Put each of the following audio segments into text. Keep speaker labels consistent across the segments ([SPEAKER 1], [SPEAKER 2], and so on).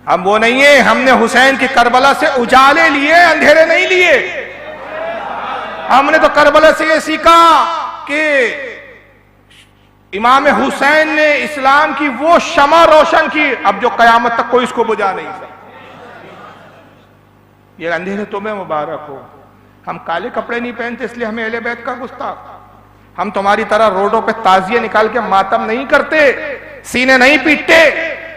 [SPEAKER 1] ہم وہ نہیں ہیں، ہم نے حسین کی کربلا سے اجالے لیے، اندھیرے نہیں لیے۔ ہم نے تو کربلا سے یہ سیکھا کہ امام حسین نے اسلام کی وہ شمع روشن کی، اب جو قیامت تک کوئی اس کو بجھا نہیں سکتا۔ یہ اندھیرے تمہیں مبارک ہو۔ ہم کالے کپڑے نہیں پہنتے اس لیے ہمیں اہل بیت کا گستاخ۔ ہم تمہاری طرح روڈوں پہ تعزیے نکال کے ماتم نہیں کرتے، سینے نہیں پیٹتے،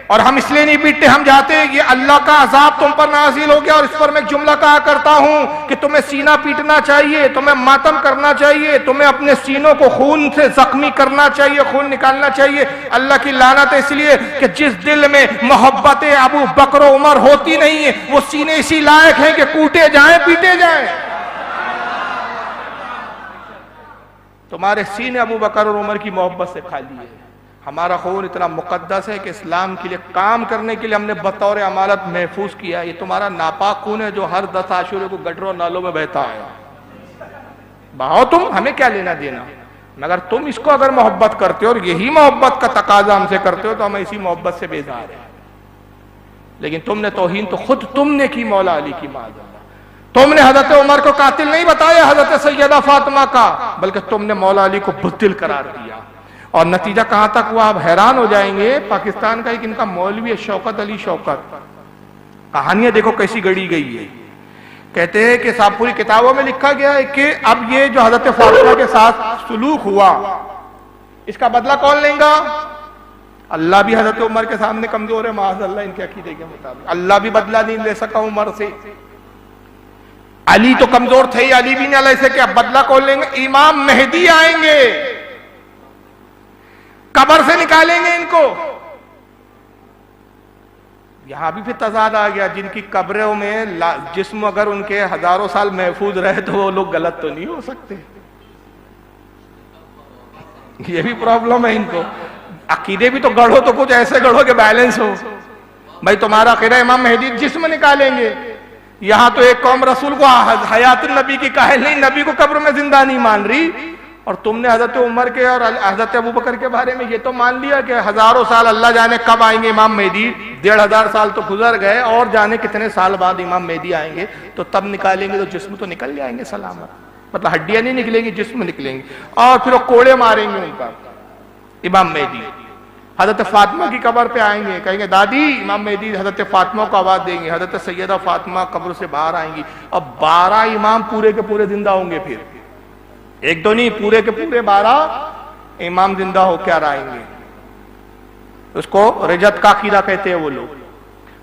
[SPEAKER 1] اور ہم اس لیے نہیں پیٹتے، ہم جاتے ہیں یہ اللہ کا عذاب تم پر نازل ہو گیا، اور اس پر میں ایک جملہ کہا کرتا ہوں کہ تمہیں سینہ پیٹنا چاہیے، تمہیں ماتم کرنا چاہیے، تمہیں اپنے سینوں کو خون سے زخمی کرنا چاہیے، خون نکالنا چاہیے۔ اللہ کی لعنت ہے اس لیے کہ جس دل میں محبت ابو بکر و عمر ہوتی نہیں ہے، وہ سینے اسی لائق ہیں کہ کوٹے جائیں، پیٹے جائیں۔ تمہارے سینے ابو بکر اور عمر کی محبت سے خالی ہے۔ ہمارا خون اتنا مقدس ہے کہ اسلام کے لیے کام کرنے کے لیے ہم نے بطور امانت محفوظ کیا ہے۔ یہ تمہارا ناپاک خون ہے جو ہر 10 عاشورے کو گٹروں نالوں میں بہتا ہے۔ بہاؤ تم، ہمیں کیا لینا دینا، مگر تم اس کو اگر محبت کرتے ہو اور یہی محبت کا تقاضا ہم سے کرتے ہو تو ہم اسی محبت سے بیزار ہیں۔ لیکن تم نے توہین تو خود تم نے کی مولا علی کی معاذ اللہ۔ تم نے حضرت عمر کو قاتل نہیں بتایا حضرت سیدہ فاطمہ کا، بلکہ تم نے مولا علی کو بزدل قرار دیا، اور نتیجہ کہاں تک ہوا آپ حیران ہو جائیں گے۔ پاکستان کا ایک ان کا مولوی ہے شوکت علی شوکت، کہانیاں دیکھو کیسی گڑی گئی ہے۔ کہتے ہیں کہ صاحب پوری کتابوں میں لکھا گیا ہے کہ اب یہ جو حضرت فاطمہ کے ساتھ سلوک ہوا اس کا بدلہ کون لیں گا؟ اللہ بھی حضرت عمر کے سامنے کمزور ہے معاذ اللہ، ان کے عقیدے کے مطابق اللہ بھی بدلہ نہیں لے سکا عمر سے۔ علی تو کمزور تھے ہی، علی بھی نہیں علیہ سے کہ اب بدلہ کون لیں گے؟ امام مہدی آئیں گے، قبر سے نکالیں گے ان کو۔ یہاں بھی پھر تضاد آ گیا، جن کی قبروں میں جسم اگر ان کے ہزاروں سال محفوظ رہے تو وہ لوگ غلط تو نہیں ہو سکتے، یہ بھی پرابلم ہے ان کو۔ عقیدے بھی تو گڑھو تو کچھ ایسے گڑھو کہ بیلنس ہو۔ بھائی تمہارا عقیدہ امام مہدی جسم نکالیں گے، یہاں تو ایک قوم رسول کو حیات النبی کی قائل نہیں، نبی کو قبر میں زندہ نہیں مان رہی، اور تم نے حضرت عمر کے اور حضرت ابوبکر کے بارے میں یہ تو مان لیا کہ ہزاروں سال اللہ جانے کب آئیں گے امام مہدی، 1500 سال تو گزر گئے، اور جانے کتنے سال بعد امام مہدی آئیں گے، تو تب نکالیں گے تو جسم تو نکل جائیں گے سلامت، مطلب ہڈیاں نہیں نکلیں گی، جسم نکلیں گے، اور پھر وہ کوڑے ماریں گے ان کا امام مہدی۔ حضرت فاطمہ کی قبر پہ آئیں گے، کہیں گے دادی، امام مہدی حضرت فاطمہ کو آواز دیں گے، حضرت سیدہ فاطمہ قبر سے باہر آئیں گی، اور 12 امام پورے کے پورے زندہ ہوں گے، پھر ایک دو نہیں، پورے کے پورے 12 امام زندہ ہو کے آئیں گے۔ اس کو رجت کا عقیدہ کہتے ہیں وہ لوگ۔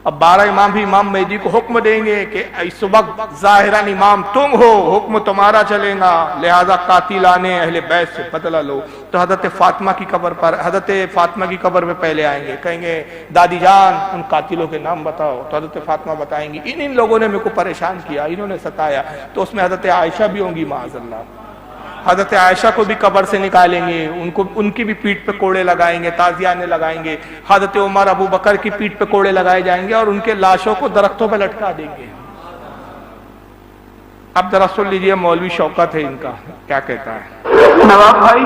[SPEAKER 1] اب 12 امام بھی امام مہدی کو حکم دیں گے کہ اس وقت ظاہراً امام تم ہو، حکم تمہارا چلے گا، لہذا قاتلانے اہل بیت سے بدلہ لو۔ تو حضرت فاطمہ کی قبر پر، حضرت فاطمہ کی قبر میں پہلے آئیں گے، کہیں گے دادی جان ان قاتلوں کے نام بتاؤ، تو حضرت فاطمہ بتائیں گی ان لوگوں نے میرے کو پریشان کیا، انہوں نے ستایا، تو اس میں حضرت عائشہ بھی ہوں گی معاذ اللہ۔ حضرت عائشہ کو بھی قبر سے نکالیں گے، ان کی بھی پیٹھ پہ کوڑے لگائیں گے، تازیانے لگائیں گے۔ حضرت عمر ابو بکر کی پیٹھ پہ کوڑے لگائے جائیں گے، اور ان کے لاشوں کو درختوں پہ لٹکا دیں گے۔ اب ذرا سن لیجئے مولوی شوکت ہے ان کا کیا کہتا ہے۔
[SPEAKER 2] نواب بھائی،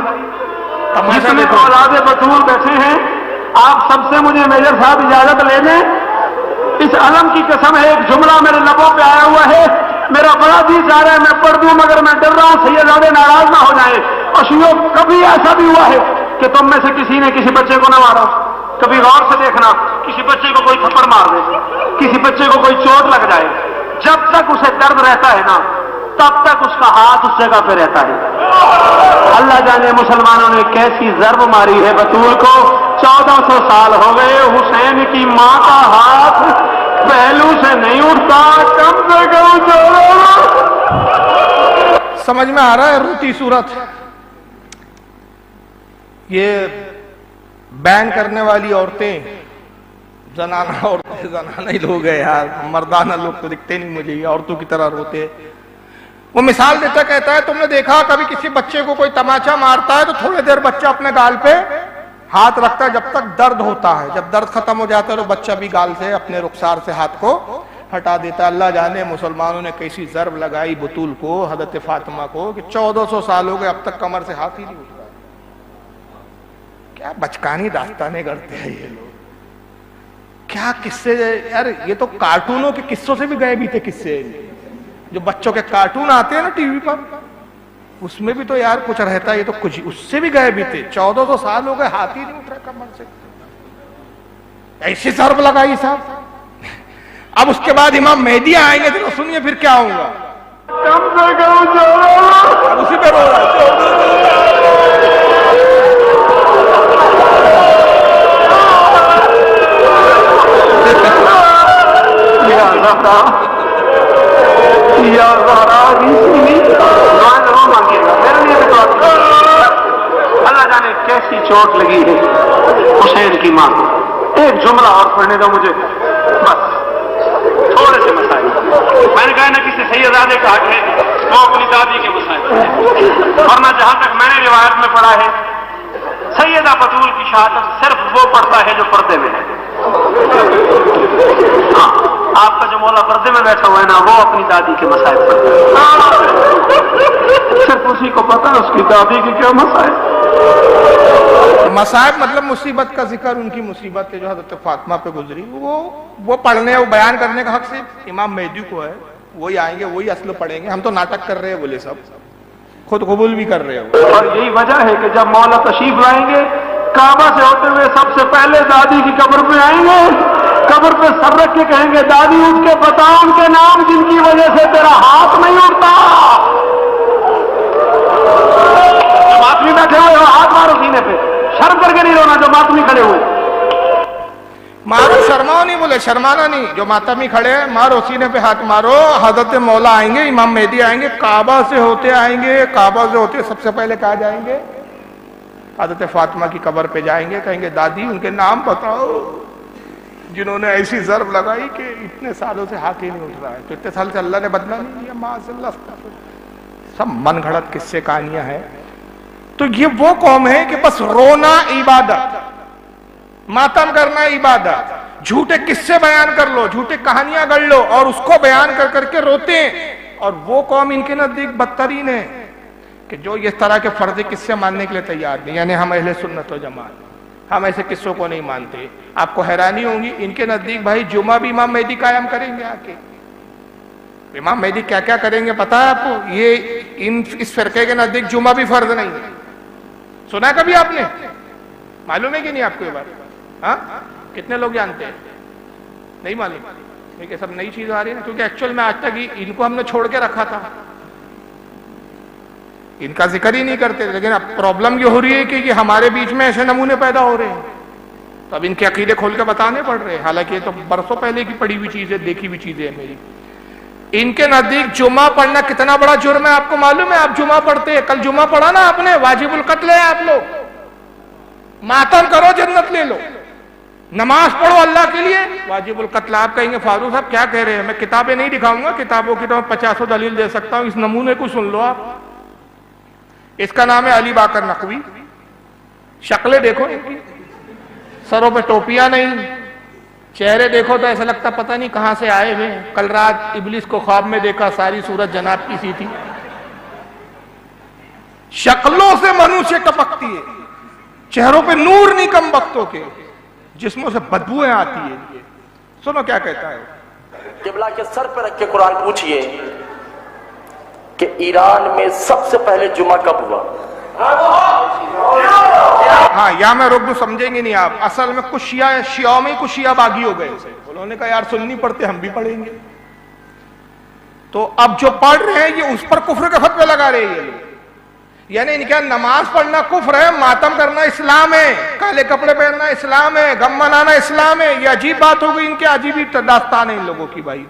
[SPEAKER 2] جس میں اولاد بطول بیٹھے ہیں، آپ سب سے مجھے میجر صاحب اجازت لے دیں، اس علم کی قسم ہے ایک جملہ میرے لبوں پہ آیا ہوا ہے، میرا بڑا جی چاہ رہا ہے میں پڑھ دوں، مگر میں ڈر رہا ہوں سیدزادے ناراض نہ ہو جائیں۔ اور شیعوں، کبھی ایسا بھی ہوا ہے کہ تم میں سے کسی نے کسی بچے کو نہ مارا؟ کبھی غور سے دیکھنا، کسی بچے کو کوئی تھپڑ مار دے، کسی بچے کو کوئی چوٹ لگ جائے، جب تک اسے درد رہتا ہے نا تب تک اس کا ہاتھ اس جگہ پہ رہتا ہے۔ اللہ جانے مسلمانوں نے کیسی ضرب ماری ہے بطول کو، 1400 سال ہو گئے، حسین کی ماں کا ہاتھ پہلو سے نہیں اٹھتا، کم سے کم
[SPEAKER 1] سمجھ میں آ رہا ہے روتی صورت؟ یہ بین کرنے والی عورتیں زنانہ عورتیں، زنانہ ہی لوگ ہیں یار، مردانہ لوگ تو دکھتے نہیں مجھے، یہ عورتوں کی طرح روتے۔ وہ مثال دیتا کہتا ہے تم نے دیکھا کبھی کسی بچے کو کوئی تماچا مارتا ہے تو تھوڑی دیر بچہ اپنے گال پہ ہاتھ رکھتا ہے جب تک درد ہوتا ہے، جب درد ختم ہو جاتا ہے تو بچہ بھی گال سے اپنے رخسار سے ہاتھ کو ہٹا دیتا ہے۔ اللہ جانے مسلمانوں نے کیسی ضرب لگائی بطول کو، حضرت فاطمہ کو، کہ 1400 سال ہو گئے اب تک کمر سے ہاتھ ہی نہیں اٹھ رہا۔ کیا بچکانی داستانیں کرتے ہیں یہ لوگ، کیا قصے یار, یہ تو کارٹونوں کے قصوں سے بھی گئے بھی تھے قصے, جو بچوں کے کارٹون آتے ہیں نا ٹی وی پر, اس میں بھی تو یار کچھ رہتا ہے, یہ تو کچھ اس سے بھی گئے بھی تھے. 1400 سال ہو گئے, ہاتھ ہی نہیں اٹھ رہا کمر سے, ایسی ضرب لگائی صاحب. اب اس کے بعد امام مہدی آئیں گے تو سنیے پھر کیا ہوگا.
[SPEAKER 2] کم سے کم
[SPEAKER 1] اسی پہ رو رہا ہے.
[SPEAKER 2] اللہ جانے کیسی چوٹ لگی ہے حسین کی ماں. ایک جملہ اور پڑھنے دو مجھے بس, تھوڑے سے مسائل. میں نے کہا نا کسی سیدزادے کا حق ہے وہ اپنی دادی کے مسائل, ورنہ جہاں تک میں نے روایت میں پڑھا ہے سیدہ بطول کی شہادت صرف وہ پڑھتا ہے جو پردے میں ہے. ہاں, آپ کا جو مولا پردے میں بیٹھا ہوا ہے نا, وہ اپنی دادی کے مسائل پڑھتا ہے, صرف اسی کو پتا ہے اس کی دادی کے کیا مسائل.
[SPEAKER 1] مصائب مطلب مصیبت کا ذکر, ان کی مصیبت جو حضرت فاطمہ پہ گزری وہ پڑھنے وہ بیان کرنے کا حق صرف امام مہدی کو ہے. وہی آئیں گے, وہی اصل پڑھیں گے. ہم تو ناٹک کر رہے ہیں بولے, سب خود قبول بھی کر رہے ہو.
[SPEAKER 2] اور یہی وجہ ہے کہ جب مولا تشریف لائیں گے کعبہ سے ہوتے ہوئے سب سے پہلے دادی کی قبر پہ آئیں گے, قبر پہ سر رکھ کے کہیں گے دادی اٹھ کے بتا ان کے نام جن کی وجہ سے تیرا ہاتھ نہیں اٹھتا. ماتمی بیٹھے ہوئے ہو ہاتھ مارو سینے پہ, شرم کر کے نہیں رونا جو ماتمی کھڑے ہوئے.
[SPEAKER 1] مارو, شرماؤ نہیں بولے, شرمانا نہیں. جو ماتمی کھڑے ہیں مارو سینے پہ ہاتھ مارو. حضرت مولا آئیں گے, امام مہدی آئیں گے, کعبہ سے ہوتے آئیں گے. کعبہ سے ہوتے سب سے پہلے کہاں جائیں گے؟ حضرت فاطمہ کی قبر پہ جائیں گے, کہیں گے دادی ان کے نام بتاؤ جنہوں نے ایسی ضرب لگائی کہ اتنے سالوں سے ہاتھ ہی نہیں اٹھ رہا ہے. تو اتنے سال سے اللہ نے بدلا نہیں دیا, معاذ اللہ. سب من گھڑت قصے کہانیاں ہیں. تو یہ وہ قوم ہے کہ بس رونا عبادت, ماتم کرنا عبادت, جھوٹے قصے بیان کر لو, جھوٹے کہانیاں گڑھ لو اور اس کو بیان کر کر کے روتے ہیں. اور وہ قوم ان کے نزدیک بدترین ہے کہ جو اس طرح کے فرضی قصے ماننے کے لیے تیار نہیں. یعنی ہم اہل سنت و جماعت, ہم ایسے قصوں کو نہیں مانتے. آپ کو حیرانی ہوگی, ان کے نزدیک بھائی جمعہ بھی امام مہدی قائم کریں گے آ کے. امام مہدی کیا کیا کریں گے پتا ہے آپ کو؟ یہ اس فرقے کے نزدیک جمعہ بھی فرض نہیں ہے. سنا ہے کبھی آپ نے؟ معلوم ہے کہ نہیں آپ کو یہ بات؟ ہاں, کتنے لوگ جانتے ہیں؟ نہیں معلوم. یہ سب نئی چیز آ رہی ہے نا, کیونکہ ایکچوئل میں آج تک ان کو ہم نے چھوڑ کے رکھا تھا, ان کا ذکر ہی نہیں کرتے. لیکن اب پرابلم یہ ہو رہی ہے کہ یہ ہمارے بیچ میں ایسے نمونے پیدا ہو رہے ہیں, تو اب ان کے عقیدے کھول کے بتانے پڑ رہے ہیں. حالانکہ یہ تو برسوں پہلے کی پڑھی ہوئی چیزیں, دیکھی ہوئی چیزیں ہیں میری. ان کے نزدیک جمعہ پڑھنا کتنا بڑا جرم ہے آپ کو معلوم ہے؟ آپ جمعہ پڑھتے ہیں, کل جمعہ پڑھا نا آپ نے, واجب القتل ہے. آپ لوگ ماتم کرو جنت لے لو, نماز پڑھو اللہ کے لیے, واجب القتل. آپ کہیں گے فاروق صاحب کیا کہہ رہے ہیں؟ میں کتابیں نہیں دکھاؤں گا, کتابوں کی تو میں 50 دلیل دے سکتا ہوں, اس نمونے کو سن لو آپ. اس کا نام ہے علی باقر نقوی. شکلیں دیکھو, سروں پہ ٹوپیاں نہیں, چہرے دیکھو تو ایسا لگتا پتہ نہیں کہاں سے آئے ہوئے. کل رات ابلیس کو خواب میں دیکھا, ساری صورت جناب کی سی تھی. شکلوں سے منوشیہ ٹپکتی ہے, چہروں پہ نور نہیں کم بختوں کے, جسموں سے بدبوئیں آتی ہیں. سنو کیا کہتا ہے.
[SPEAKER 3] قبلہ کے سر پہ رکھ کے قرآن پوچھئے کہ ایران میں سب سے پہلے جمعہ کب ہوا؟
[SPEAKER 1] ہاں, یا میں روک دوں, سمجھیں گے نہیں آپ. اصل میں کچھ شیعوں میں کچھ شیعہ باغی ہو گئے. انہوں نے کہا یار سنی پڑھتے, ہم بھی پڑھیں گے. تو اب جو پڑھ رہے ہیں یہ اس پر کفر کے فتوے لگا رہے ہیں یہ لوگ. یعنی ان کا نماز پڑھنا کفر ہے, ماتم کرنا اسلام ہے, کالے کپڑے پہننا اسلام ہے, غم منانا اسلام ہے. یہ عجیب بات ہو گئی ان کے, عجیب داستان ہے ان لوگوں کی بھائی.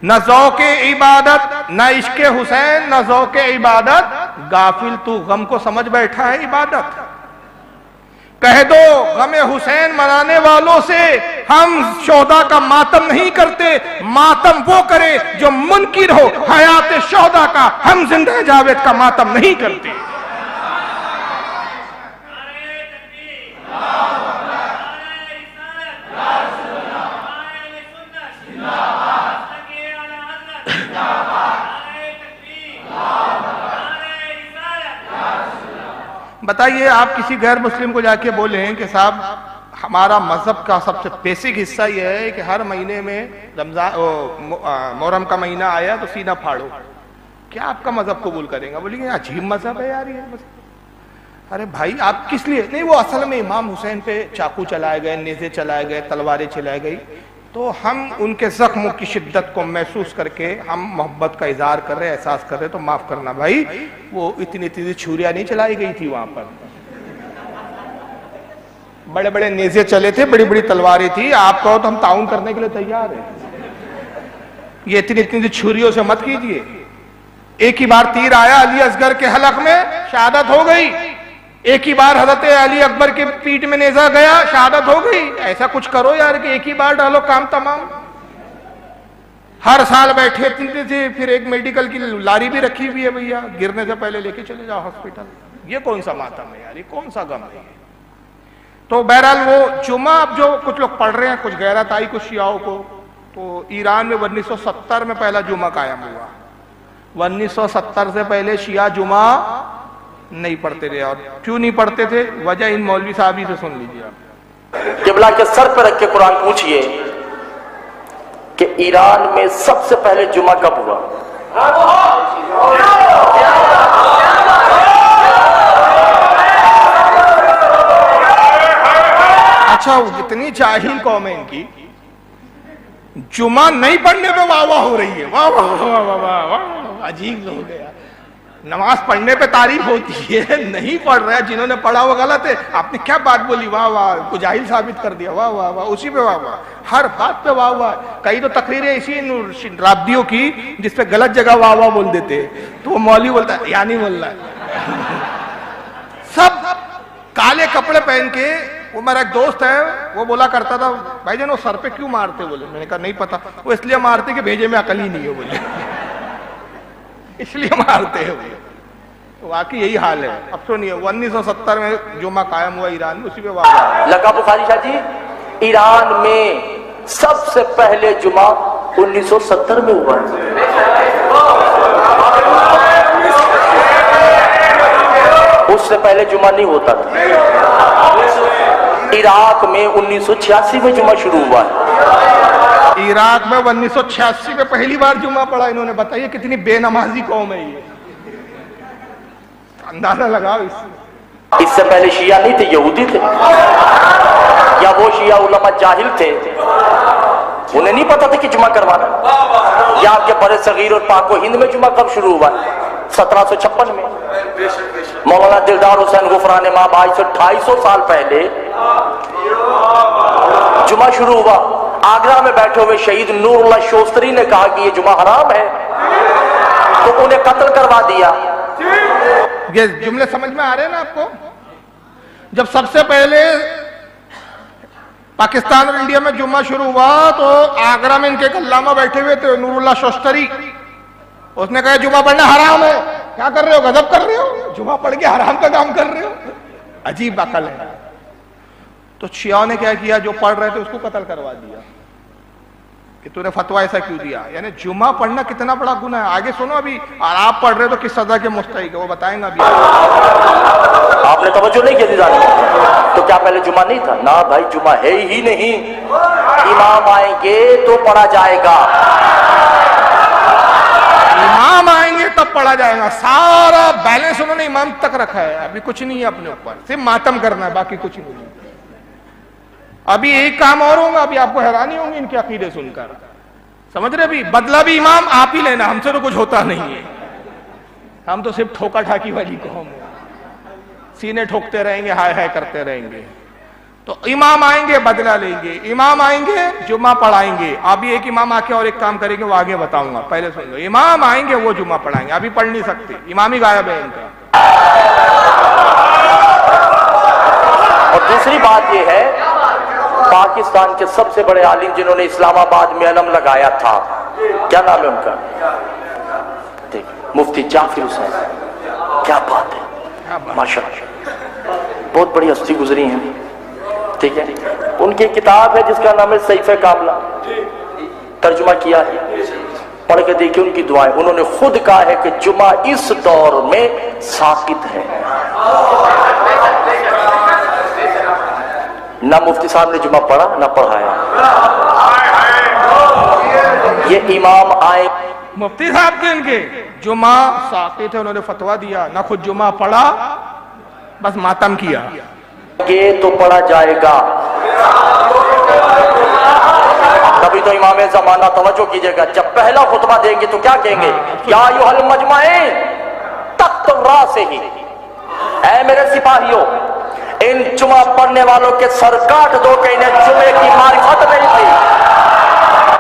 [SPEAKER 1] نہ ذوق عبادت, نہ عشق حسین, نہ ذوق عبادت. غافل تو غم کو سمجھ بیٹھا ہے عبادت. کہہ دو غم حسین منانے والوں سے ہم شہداء کا ماتم نہیں کرتے. ماتم وہ کرے جو منکر ہو حیات شہداء کا, ہم زندہ جاوید کا ماتم نہیں کرتے. بتائیے آپ کسی غیر مسلم کو جا کے بولیں کہ صاحب ہمارا مذہب کا سب سے بیسک حصہ یہ ہے کہ ہر مہینے میں رمضان محرم کا مہینہ آیا تو سینہ پھاڑو. کیا آپ کا مذہب قبول کریں گا؟ بولیں گے عجیب مذہب ہے یار یہ. ارے بھائی آپ کس لیے نہیں؟ وہ اصل میں امام حسین پہ چاقو چلائے گئے, نیزے چلائے گئے, تلواریں چلائے گئی, تو ہم ان کے زخموں کی شدت کو محسوس کر کے ہم محبت کا اظہار کر رہے, احساس کر رہے, تو معاف کرنا بھائی, وہ اتنی چھریاں نہیں چلائی گئی تھی وہاں پر, بڑے بڑے نیزے چلے تھے, بڑی بڑی تلواریں تھی. آپ کہو تو ہم تعاون کرنے کے لیے تیار ہیں. یہ اتنی چھریوں سے مت کیجیے. ایک ہی بار تیر آیا علی اصغر کے حلق میں, شہادت ہو گئی. ایک ہی بار حضرت علی اکبر کے پیٹ میں نیزہ گیا, شہادت ہو گئی. ایسا کچھ کرو یار کہ ایک ہی بار ڈالو, کام تمام. ہر سال بیٹھے تھے, پھر ایک میڈیکل کی لاری بھی رکھی ہوئی ہے بھیا, گرنے سے پہلے لے کے چلے جاؤ ہاسپٹل. یہ کون سا ماتم ہے یار, یہ کون سا غم ہے؟ تو بہرحال وہ جمعہ اب جو کچھ لوگ پڑھ رہے ہیں, کچھ غیرت آئی کچھ شیعوں کو, تو ایران میں 1970 میں پہلا جمعہ قائم ہوا. 1970 سے پہلے شیعہ جمعہ نہیں پڑھتے تھے. اور کیوں نہیں پڑھتے تھے؟ وجہ ان مولوی صاحب ہی سے سن لیجیے آپ.
[SPEAKER 3] قبلہ کے سر پہ رکھ کے قرآن پوچھئے کہ ایران میں سب سے پہلے جمعہ کب ہوا؟
[SPEAKER 1] اچھا, اتنی جاہل قوم ہے ان کی, جمعہ نہیں پڑھنے پہ واہ واہ ہو رہی ہے. واہ واہ واہ واہ واہ واہ, عجیب ہو گیا. نماز پڑھنے پہ تعریف ہوتی ہے, نہیں پڑھ رہا ہے, جنہوں نے پڑھا وہ غلط ہے. آپ نے کیا بات بولی, واہ واہ, کو جاہل ثابت کر دیا, واہ واہ واہ, اسی پہ واہ واہ, ہر بات پہ واہ واہ. کئی تو تقریریں اسی رابطیوں کی جس پہ غلط جگہ واہ واہ بول دیتے, تو وہ مولوی بولتا ہے یا نہیں بول رہا ہے. سب کالے کپڑے پہن کے. وہ میرا ایک دوست ہے, وہ بولا کرتا تھا, بھائی جان وہ سر پہ کیوں مارتے؟ بولے, میں نے کہا نہیں پتا. وہ اس لیے مارتے کہ بھیجے میں عقل ہی نہیں ہے, بولے اس لیے مارتے ہیں. تو واقعی یہی حال ہے. اب سنیے, 1970 میں جمعہ قائم ہوا ایران میں, اسی پہ واقعہ.
[SPEAKER 3] لگا بخاری شاہ جی, ایران میں سب سے پہلے جمعہ 1970 میں ہوا ہے. اس سے پہلے جمعہ نہیں ہوتا تھا. عراق میں 1986 میں جمعہ شروع ہوا ہے.
[SPEAKER 1] عراق میں 1986 میں پہلی بار جمعہ پڑھا انہوں نے. بتائیے کتنی بے نمازی قوم ہے یہ, اندازہ لگاؤ اس سے.
[SPEAKER 3] اس سے پہلے شیعہ نہیں تھے, یہودی تھے, یا وہ شیعہ علماء جاہل تھے, انہیں نہیں پتا تھا کہ جمعہ کروانا. یا آپ کے بر صغیر اور پاک و ہند میں جمعہ کب شروع ہوا؟ 1756 میں. مولانا دلدار حسین غفران ماں بھائی سے 250 سال پہلے جمعہ شروع ہوا. آگرہ میں بیٹھے ہوئے شہید نور اللہ شوستری نے کہا کہ یہ جمعہ حرام ہے, تو انہیں قتل کروا دیا.
[SPEAKER 1] یہ جملے سمجھ میں آ رہے ہیں نا آپ کو؟ جب سب سے پہلے پاکستان اور انڈیا میں جمعہ شروع ہوا تو آگرہ میں ان کے ایک علامہ بیٹھے ہوئے تھے, نور اللہ شوستری. اس نے کہا جمعہ پڑھنا حرام ہے. کیا کر رہے ہو, غضب کر رہے ہو, جمعہ پڑھ کے حرام کا کام کر رہے ہو. عجیب عقل ہے. تو شیعوں نے کیا کیا, جو پڑھ رہے تھے اس کو قتل کروا دیا کہ تو نے فتویٰ ایسا کیوں دیا. یعنی جمعہ پڑھنا کتنا بڑا گناہ ہے. آگے سنو ابھی, اور آپ پڑھ رہے تو کس سزا کے مستحق ہے وہ بتائیں گا ابھی.
[SPEAKER 3] آپ نے توجہ نہیں کی تھی, تو کیا پہلے جمعہ نہیں تھا؟ نہ بھائی, جمعہ ہے ہی نہیں. امام آئیں گے تو پڑھا جائے گا,
[SPEAKER 1] امام آئیں گے تب پڑھا جائے گا. سارا بیلنس انہوں نے امام تک رکھا ہے. ابھی کچھ نہیں ہے اپنے اوپر, صرف ماتم کرنا ہے, باقی کچھ نہیں. ابھی ایک کام اور ہوگا, ابھی آپ کو حیرانی ہوگی ان کے عقیدے سن کر. سمجھ رہے, ابھی بدلہ بھی امام آپ ہی لینا, ہم سے تو کچھ ہوتا نہیں ہے. ہم تو صرف ٹھوکا ٹھاکی والی قوم ہے, سینے ٹھوکتے رہیں گے, ہائے ہائے کرتے رہیں گے. تو امام آئیں گے بدلہ لیں گے, امام آئیں گے جمعہ پڑھائیں گے. ابھی ایک امام آ کے اور ایک کام کریں گے, وہ آگے بتاؤں گا, پہلے سن لو. امام آئیں گے وہ جمعہ پڑھائیں گے, ابھی پڑھ نہیں سکتے, امام ہی غائب ہے ان کا.
[SPEAKER 3] اور دوسری بات یہ ہے, پاکستان کے سب سے بڑے عالم جنہوں نے اسلام آباد میں علم لگایا تھا, کیا نام ہے ان کا؟ مفتی جعفر حسین. کیا بات ہے, ماشاءاللہ, بہت بڑی ہستی گزری ہیں. ٹھیک ہے, ان کی کتاب ہے جس کا نام ہے سیف کاملہ, ترجمہ کیا ہے, پڑھ کے دیکھیں ان کی دعائیں. انہوں نے خود کہا ہے کہ جمعہ اس دور میں ساقط ہے. نہ مفتی صاحب نے جمعہ پڑھا نہ پڑھایا. یہ امام آئے
[SPEAKER 1] مفتی صاحب کے ان کے جمعہ ساقی تھے, انہوں نے فتویٰ دیا, نہ خود جمعہ پڑھا, بس ماتم کیا.
[SPEAKER 3] یہ تو پڑھا جائے گا. تبھی تو امام زمانہ, توجہ کیجئے گا, جب پہلا خطبہ دیں گے تو کیا کہیں گے؟ یا ایھا المجمعین تخت راس ہی, اے میرے سپاہیوں, ان جمعہ پڑھنے والوں کے سر کاٹ دو کہ انہیں جمعے کی معرفت نہیں تھی.